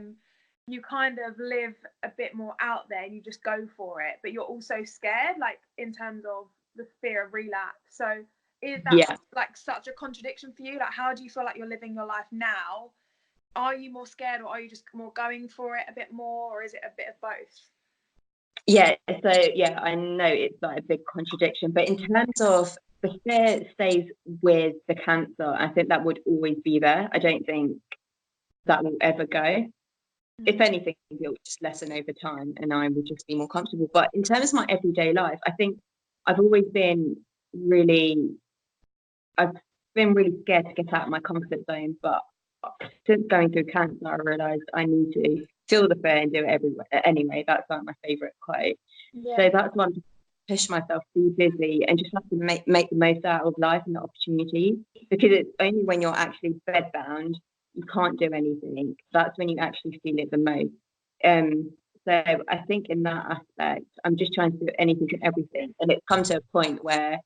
you kind of live a bit more out there and you just go for it, but you're also scared, like in terms of the fear of relapse. So is that like such a contradiction for you? Like, how do you feel like you're living your life now? Are you more scared, or are you just more going for it a bit more, or is it a bit of both? Yeah, so yeah, I know it's like a big contradiction, but in terms of the fear stays with the cancer, I think that would always be there. I don't think that will ever go. If anything, it will just lessen over time and I will just be more comfortable. But in terms of my everyday life, I think I've always been really scared to get out of my comfort zone. But since going through cancer, I realised I need to feel the fear and do it everywhere. Anyway, that's like my favourite quote. Yeah. So that's one, to push myself, be busy, and just have to make the most out of life and the opportunities. Because it's only when you're actually bedbound, you can't do anything. That's when you actually feel it the most. So I think in that aspect, I'm just trying to do anything and everything. And it's come to a point where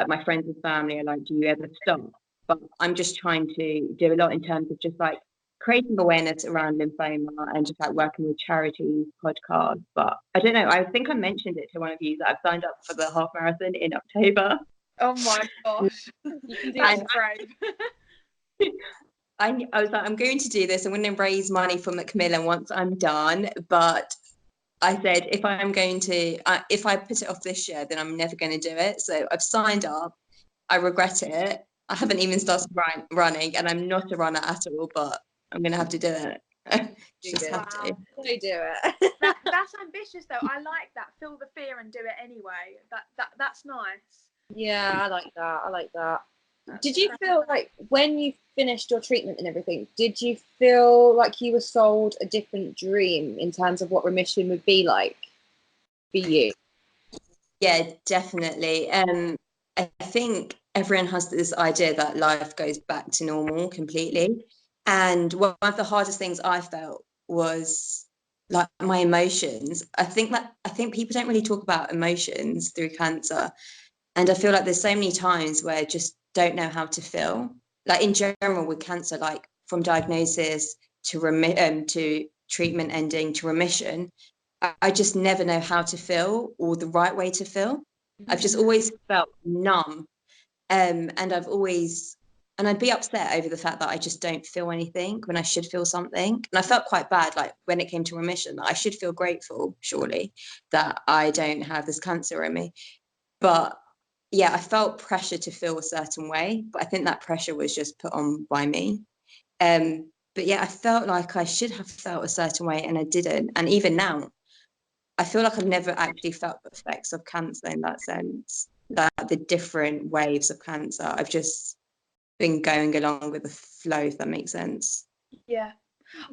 my friends and family are like, do you ever stop? But I'm just trying to do a lot in terms of just like creating awareness around lymphoma and just like working with charities, podcasts. But I don't know, I think I mentioned it to one of you that I've signed up for the half marathon in October. Oh my gosh. That's brave. I was like, I'm going to do this. I'm going to raise money for Macmillan once I'm done. But I said, if I put it off this year, then I'm never going to do it. So I've signed up. I regret it. I haven't even started running, and I'm not a runner at all, but I'm going to have to do it. Have to. Do it. That's ambitious, though. I like that. Feel the fear and do it anyway. That's nice. Yeah, I like that. Did you feel like when you finished your treatment and everything, did you feel like you were sold a different dream in terms of what remission would be like for you? Yeah, definitely. I think everyone has this idea that life goes back to normal completely. And one of the hardest things I felt was like my emotions. I think people don't really talk about emotions through cancer. And I feel like there's so many times where I just don't know how to feel. Like in general with cancer, like from diagnosis to treatment ending to remission, I just never know how to feel or the right way to feel. I've just always felt numb. And and I'd be upset over the fact that I just don't feel anything when I should feel something. And I felt quite bad, like when it came to remission, I should feel grateful, surely, that I don't have this cancer in me. But yeah, I felt pressure to feel a certain way, but I think that pressure was just put on by me. But yeah, I felt like I should have felt a certain way and I didn't. And even now, I feel like I've never actually felt the effects of cancer in that sense, that the different waves of cancer. I've just been going along with the flow, if that makes sense. Yeah,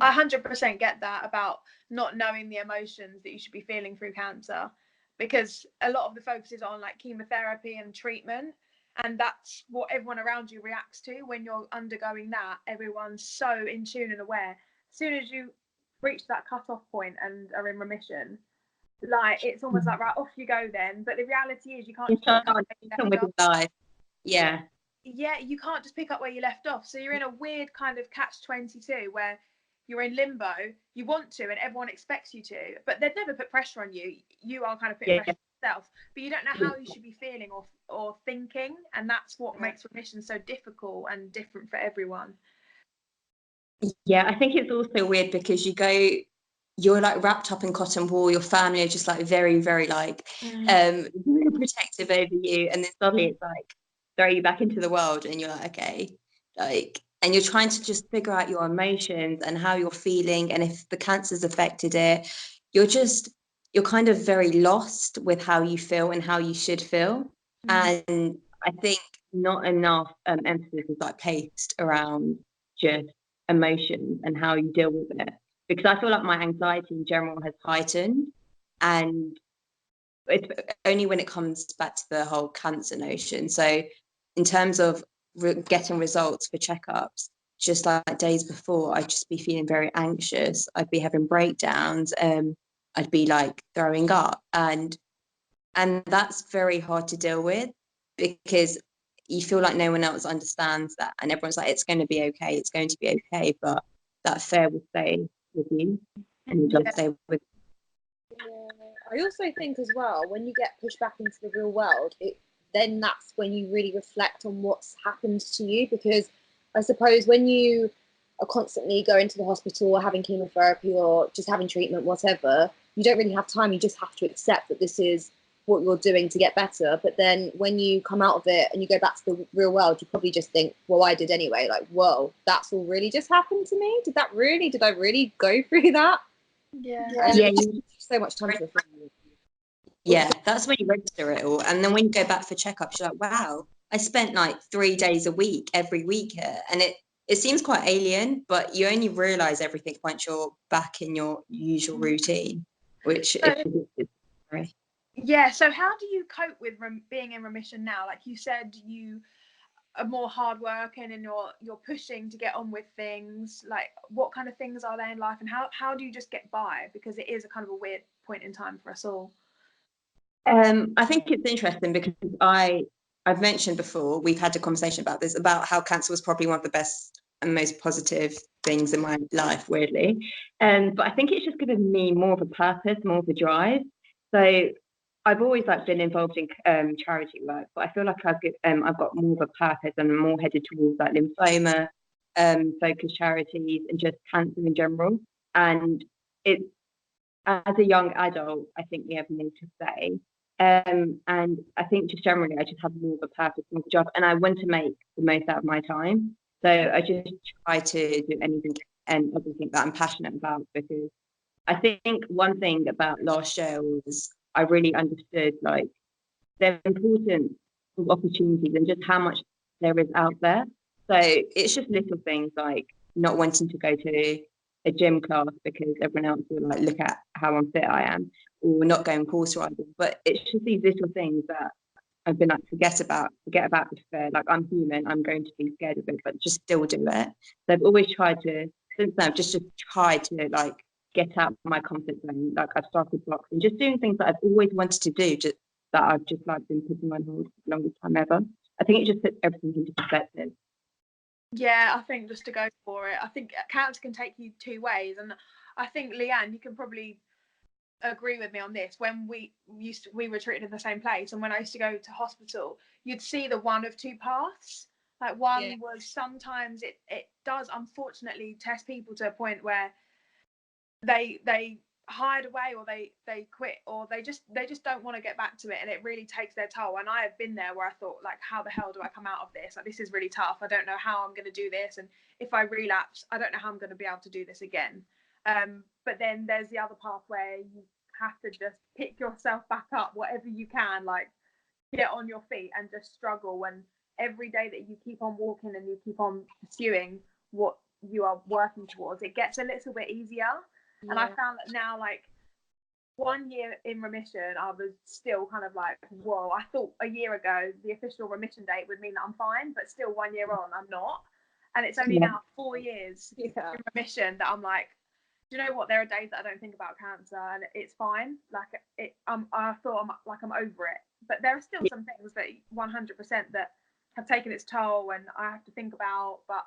I 100% get that about not knowing the emotions that you should be feeling through cancer, because a lot of the focus is on like chemotherapy and treatment, and that's what everyone around you reacts to when you're undergoing that. Everyone's so in tune and aware. As soon as you reach that cut-off point and are in remission, like it's almost like, right, off you go then. But the reality is you can't just pick up where you left With off. life. Yeah. Yeah, you can't just pick up where you left off. So you're in a weird kind of catch-22 where you're in limbo. You want to, and everyone expects you to, but they'd never put pressure on you. You are kind of putting pressure on yourself, but you don't know how you should be feeling or thinking, and that's what makes remission so difficult and different for everyone. Yeah, I think it's also weird because you're like wrapped up in cotton wool, your family are just like very, very like really protective over you, and then suddenly it's like throw you back into the world and you're like, okay, like, and you're trying to just figure out your emotions and how you're feeling, and if the cancer's affected it, you're kind of very lost with how you feel and how you should feel. And I think not enough emphasis is like placed around just emotions and how you deal with it, because I feel like my anxiety in general has heightened, and it's only when it comes back to the whole cancer notion. So in terms of getting results for checkups, just like days before, I'd just be feeling very anxious, I'd be having breakdowns, I'd be like throwing up, and that's very hard to deal with because you feel like no one else understands that, and everyone's like, it's going to be okay, it's going to be okay, but that fear will stay with you, and you just stay with. I also think as well, when you get pushed back into the real world, then that's when you really reflect on what's happened to you, because I suppose when you are constantly going to the hospital or having chemotherapy or just having treatment, whatever, you don't really have time. You just have to accept that this is what you're doing to get better. But then when you come out of it and you go back to the real world, you probably just think, well, I did anyway. Like, whoa, that's all really just happened to me? Did I really go through that? Yeah. So much time to reflect. Yeah, that's when you register it all, and then when you go back for checkups, you're like, wow, I spent like 3 days a week every week here, and it seems quite alien, but you only realize everything once you're back in your usual routine, which is very. Yeah, so how do you cope with being in remission now? Like you said, you are more hardworking and you're pushing to get on with things. Like, what kind of things are there in life, and how do you just get by? Because it is a kind of a weird point in time for us all. I think it's interesting because I've mentioned before, we've had a conversation about this, about how cancer was probably one of the best and most positive things in my life, weirdly. But I think it's just given me more of a purpose, more of a drive. So I've always like been involved in charity work, but I feel like I've got more of a purpose and I'm more headed towards like lymphoma focused charities and just cancer in general. And it's, as a young adult, I think we have more to say. And I think just generally, I just have more of a purpose, more of a job, and I want to make the most out of my time. So I just try to do anything and everything that I'm passionate about, because I think one thing about last year was I really understood like the importance of opportunities and just how much there is out there. So it's just little things like not wanting to go to a gym class because everyone else will like look at how unfit I am, or not going horse riding. But it's just these little things that I've been like, forget about this fear. Like, I'm human, I'm going to be scared of it, but just still do it. So I've always tried to, since then, I've just tried to like get out of my comfort zone. Like, I've started boxing, just doing things that I've always wanted to do, just that I've just like been putting on hold for the longest time ever. I think it just puts everything into perspective. Yeah, I think just to go for it. I think cancer can take you two ways, and I think Leanne, you can probably agree with me on this. When we were treated in the same place, and when I used to go to hospital, you'd see the one of two paths. Like one was sometimes it does unfortunately test people to a point where they hide away, or they quit, or they just don't want to get back to it, and it really takes their toll. And I have been there where I thought, like, how the hell do I come out of this? Like, this is really tough. I don't know how I'm going to do this, and if I relapse, I don't know how I'm going to be able to do this again. But then there's the other path where you have to just pick yourself back up, whatever you can, like get on your feet and just struggle. And every day that you keep on walking and you keep on pursuing what you are working towards, it gets a little bit easier. And I found that now, like 1 year in remission, I was still kind of like, whoa, I thought a year ago the official remission date would mean that I'm fine, but still 1 year on, I'm not. And it's only now 4 years in remission that I'm like, do you know what? There are days that I don't think about cancer, and it's fine. Like I feel I'm over it. But there are still some things that 100% that have taken its toll, and I have to think about. But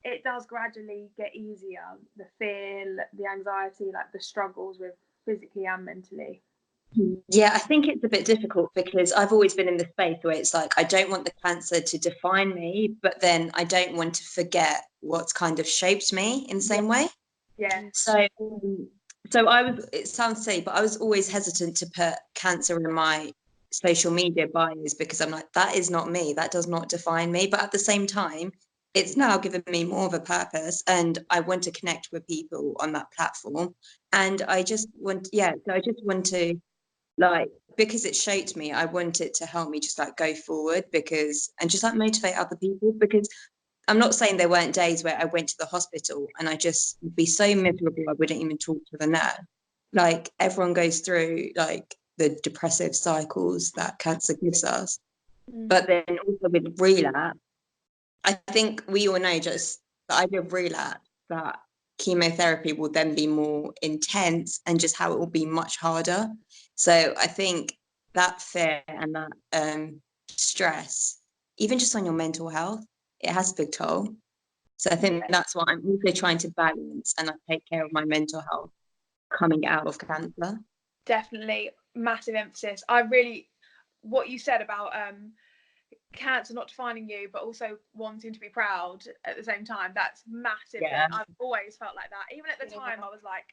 it does gradually get easier. The fear, the anxiety, like the struggles with physically and mentally. Yeah, I think it's a bit difficult because I've always been in the space where it's like I don't want the cancer to define me, but then I don't want to forget what's kind of shaped me in the same way. Yeah. So I was, it sounds silly, but I was always hesitant to put cancer in my social media bios because I'm like, that is not me. That does not define me. But at the same time, it's now given me more of a purpose, and I want to connect with people on that platform. And I just want, so I just want to, like, because it shaped me, I want it to help me just like go forward, because, and just like motivate other people, because I'm not saying there weren't days where I went to the hospital and I just would be so miserable I wouldn't even talk to the nurse. Like, everyone goes through like the depressive cycles that cancer gives us. But then also with relapse, I think we all know just the idea of relapse, that chemotherapy will then be more intense and just how it will be much harder. So I think that fear and that stress, even just on your mental health, it has a big toll. So I think that's what I'm also trying to balance and like take care of my mental health coming out of cancer. Definitely, massive emphasis. I really, what you said about cancer not defining you, but also wanting to be proud at the same time, that's massive. Yeah. I've always felt like that. Even at the time, I was like,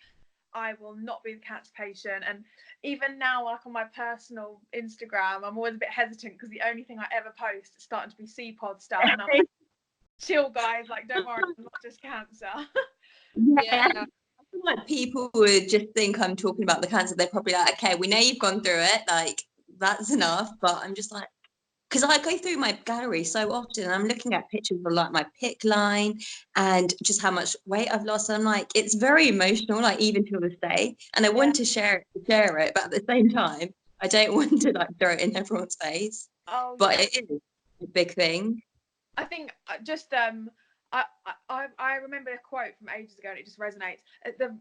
I will not be the cancer patient. And even now, like on my personal Instagram, I'm always a bit hesitant because the only thing I ever post is starting to be CPod stuff, and I'm like, chill guys, like don't worry, I'm not just cancer. I feel like people would just think I'm talking about the cancer. They're probably like, okay, we know you've gone through it, like that's enough. But I'm just like, because I go through my gallery so often and I'm looking at pictures of like my pick line and just how much weight I've lost. And I'm like, it's very emotional, like even to this day. And I want to share it, but at the same time, I don't want to like throw it in everyone's face. But it is a big thing. I think just I remember a quote from ages ago and it just resonates.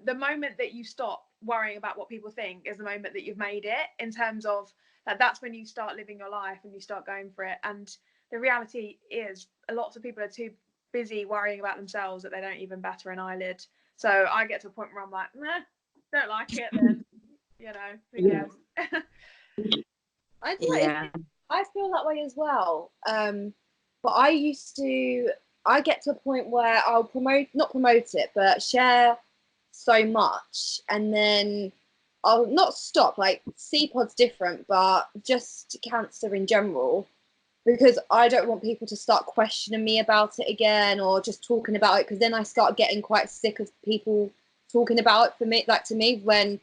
The moment that you stop worrying about what people think is the moment that you've made it, in terms of that's when you start living your life and you start going for it. And the reality is lots of people are too busy worrying about themselves that they don't even batter an eyelid. So I get to a point where I'm like, nah, don't like it then, you know, who cares? I feel that way as well. But I get to a point where I'll not promote it, but share so much, and then I'll not stop. Like CPod's different, but just cancer in general, because I don't want people to start questioning me about it again or just talking about it, because then I start getting quite sick of people talking about it to me when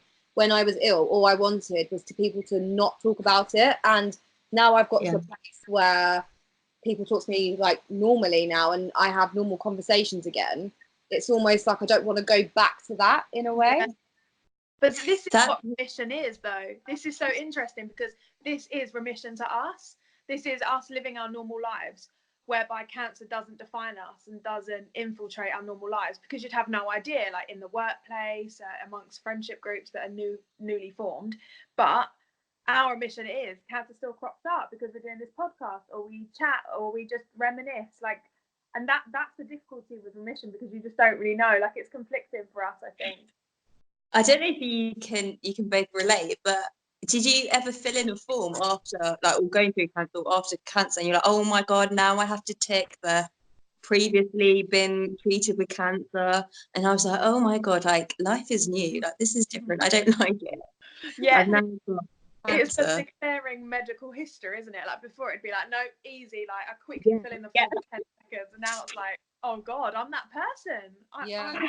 I was ill. All I wanted was to people to not talk about it, and now I've got to a place where people talk to me like normally now and I have normal conversations again. It's almost like I don't want to go back to that in a way. Yeah. But this is what remission is, though. This is so interesting because this is remission to us. This is us living our normal lives, whereby cancer doesn't define us and doesn't infiltrate our normal lives, because you'd have no idea, like in the workplace, amongst friendship groups that are newly formed. But our mission is cancer still crops up because we're doing this podcast, or we chat, or we just reminisce, like, and that's the difficulty with remission, because you just don't really know. Like, it's conflicting for us, I think. I don't know if you can both relate, but did you ever fill in a form after, like, or going through cancer or after cancer, and you're like, oh my God, now I have to tick the previously been treated with cancer? And I was like, oh my God, like, life is new. Like, this is different. I don't like it. Yeah. I've now got It's the cancer. declaring medical history, isn't it? Like before it'd be like, no, easy, like I quickly Yeah. fill in the form in 10 seconds, and now it's like, oh God, I'm that person. Yeah.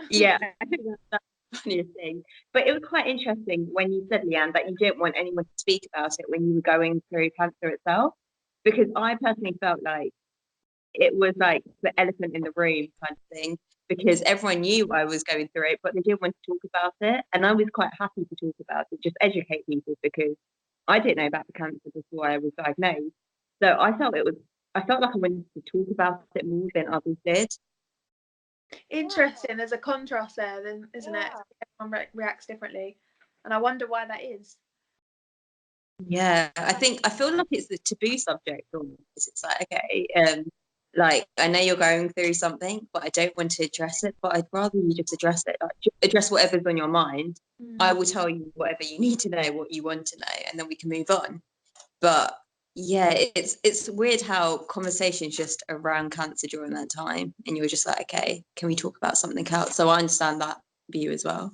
Yeah, I think that's the funniest thing. But it was quite interesting when you said, Leanne, that you didn't want anyone to speak about it when you were going through cancer itself, because I personally felt like it was like the elephant in the room kind of thing, because everyone knew I was going through it, but they didn't want to talk about it. And I was quite happy to talk about it, just educate people, because I didn't know about the cancer before I was diagnosed. So I felt like I wanted to talk about it more than others did. Interesting. There's a contrast there, then, isn't it? Everyone reacts differently, and I wonder why that is. Yeah, I feel like it's the taboo subject almost. It's like, okay, like, I know you're going through something, but I don't want to address it, but I'd rather you just address it, like, address whatever's on your mind. I will tell you whatever you need to know, what you want to know, and then we can move on. But yeah, it's weird how conversations just around cancer during that time, and you're just like, okay, can we talk about something else? So I understand that view as well.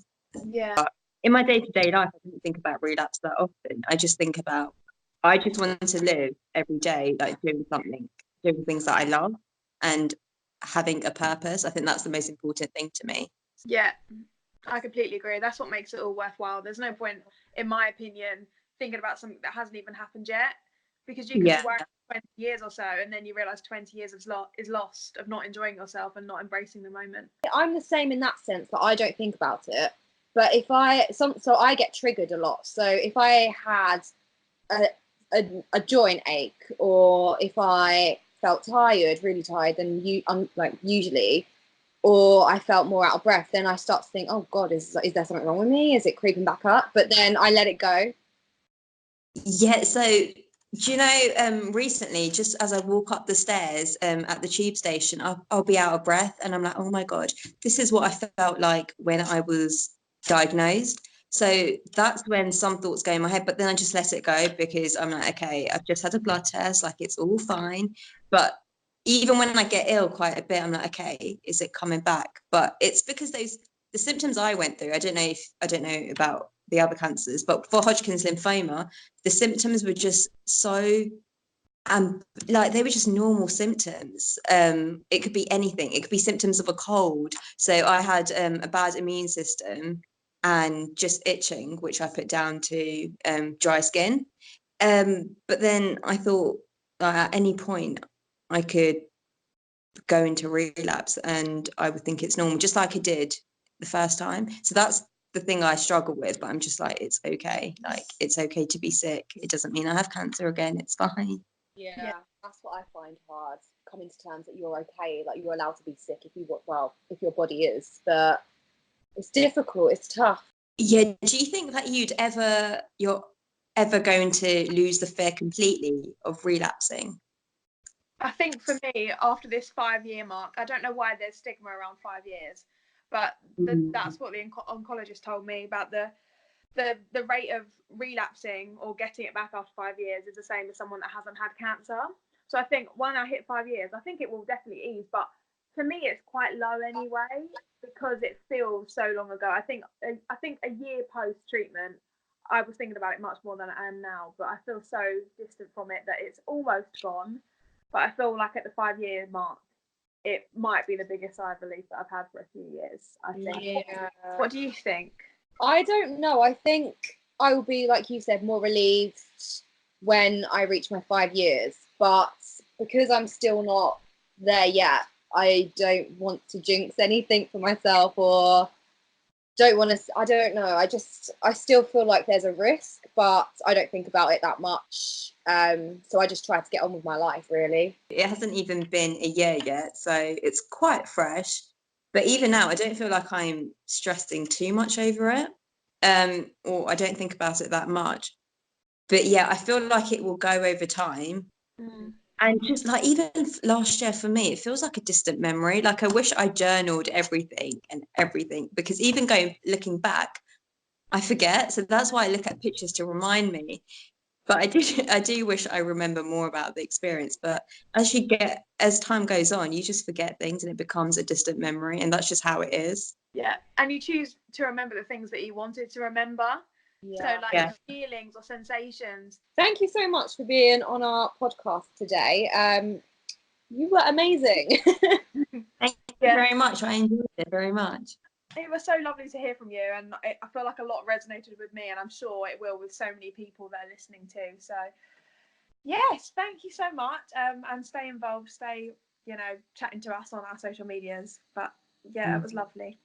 Yeah. In my day-to-day life, I don't think about relapse that often. I just want to live every day, like doing things that I love and having a purpose. I think that's the most important thing to me. Yeah, I completely agree. That's what makes it all worthwhile. There's no point, in my opinion, thinking about something that hasn't even happened yet, because you could be working 20 years or so, and then you realise 20 years is lost of not enjoying yourself and not embracing the moment. I'm the same in that sense, that I don't think about it. But if I get triggered a lot. So if I had a joint ache, or if I felt tired, really tired, then usually, or I felt more out of breath, then I start to think, oh God, is there something wrong with me? Is it creeping back up? But then I let it go. Yeah, so do you know, recently, just as I walk up the stairs at the tube station, I'll be out of breath, and I'm like, oh my God, this is what I felt like when I was diagnosed. So that's when some thoughts go in my head, but then I just let it go, because I'm like, okay, I've just had a blood test, like, it's all fine. But even when I get ill quite a bit, I'm like, okay, is it coming back? But it's because the symptoms I went through, I don't know about the other cancers, but for Hodgkin's lymphoma, the symptoms were just so like, they were just normal symptoms. It could be anything. It could be symptoms of a cold. So I had a bad immune system and just itching, which I put down to dry skin. But then I thought, at any point I could go into relapse, and I would think it's normal, just like I did the first time. So that's the thing I struggle with, but I'm just like, it's okay. Like, it's okay to be sick. It doesn't mean I have cancer again. It's fine. Yeah, that's what I find hard, coming to terms that you're okay, like you're allowed to be sick if your body is, but it's difficult, it's tough. Yeah, do you think that you're ever going to lose the fear completely of relapsing? I think for me, after this 5-year mark, I don't know why there's stigma around 5 years, but that's what the oncologist told me about the rate of relapsing or getting it back after 5 years is the same as someone that hasn't had cancer. So I think when I hit 5 years, I think it will definitely ease, but for me it's quite low anyway, because it feels so long ago. I think a year post treatment, I was thinking about it much more than I am now, but I feel so distant from it that it's almost gone. But I feel like at the 5-year mark, it might be the biggest sigh of relief that I've had for a few years, I think. Yeah. What do you think? I don't know. I think I will be, like you said, more relieved when I reach my 5 years. But because I'm still not there yet, I don't want to jinx anything for myself, or don't want to. I don't know. I still feel like there's a risk, but I don't think about it that much. So I just try to get on with my life, really. It hasn't even been a year yet, so it's quite fresh. But even now, I don't feel like I'm stressing too much over it, or I don't think about it that much. But yeah, I feel like it will go over time. And just like, even last year for me, it feels like a distant memory. Like, I wish I journaled everything, because even looking back, I forget. So that's why I look at pictures to remind me. But I do wish I remember more about the experience. But as time goes on, you just forget things and it becomes a distant memory. And that's just how it is. Yeah, and you choose to remember the things that you wanted to remember. Yeah. So, like Yeah. feelings or sensations. Thank you so much for being on our podcast today. You were amazing. Thank you very much. I enjoyed it very much. It was so lovely to hear from you, and I feel like a lot resonated with me, and I'm sure it will with so many people that are listening too. So, yes, thank you so much, and stay involved, stay, chatting to us on our social medias. But yeah, it was lovely.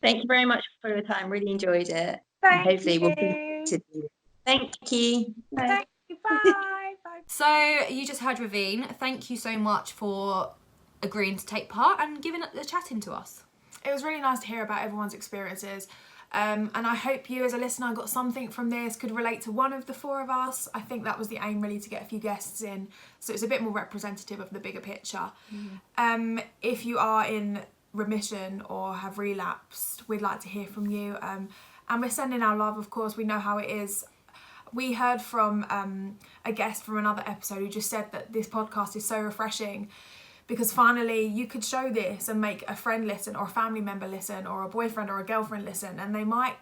Thank you very much for your time. Really enjoyed it. Thank Hopefully you. we'll continue. Thank you. Thank you. Bye. Bye. So you just heard Raveen. Thank you so much for agreeing to take part and giving the chatting to us. It was really nice to hear about everyone's experiences. And I hope you as a listener got something from this, could relate to one of the four of us. I think that was the aim, really, to get a few guests in, so it's a bit more representative of the bigger picture. If you are in remission or have relapsed, we'd like to hear from you. And we're sending our love, of course. We know how it is. We heard from a guest from another episode who just said that this podcast is so refreshing because finally you could show this and make a friend listen or a family member listen or a boyfriend or a girlfriend listen, and they might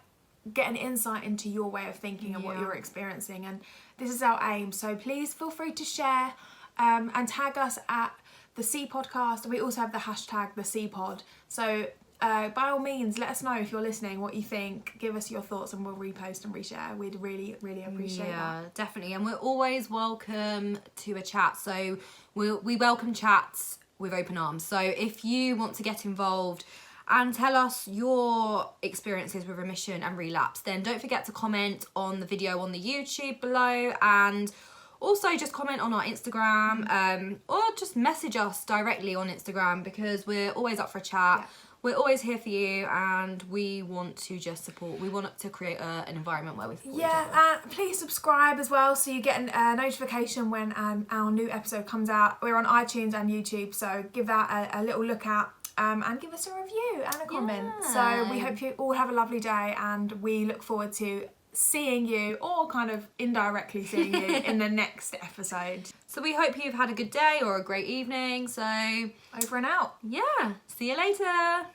get an insight into your way of thinking and what you're experiencing. And this is our aim. So please feel free to share and tag us at the cpodcast. We also have the hashtag the cpod. So by all means, let us know if you're listening, what you think. Give us your thoughts and we'll repost and reshare. We'd really, really appreciate that. Yeah, definitely. And we're always welcome to a chat. So we welcome chats with open arms. So if you want to get involved and tell us your experiences with remission and relapse, then don't forget to comment on the video on the YouTube below, and also just comment on our Instagram, or just message us directly on Instagram, because we're always up for a chat. Yeah. We're always here for you, and we want to just support. We want to create an environment where we support each other. Yeah, please subscribe as well so you get a notification when our new episode comes out. We're on iTunes and YouTube, so give that a little look at, and give us a review and a comment. Yeah. So we hope you all have a lovely day, and we look forward to seeing you, or kind of indirectly seeing you, in the next episode. So we hope you've had a good day or a great evening. So Over and out. yeah, see you later.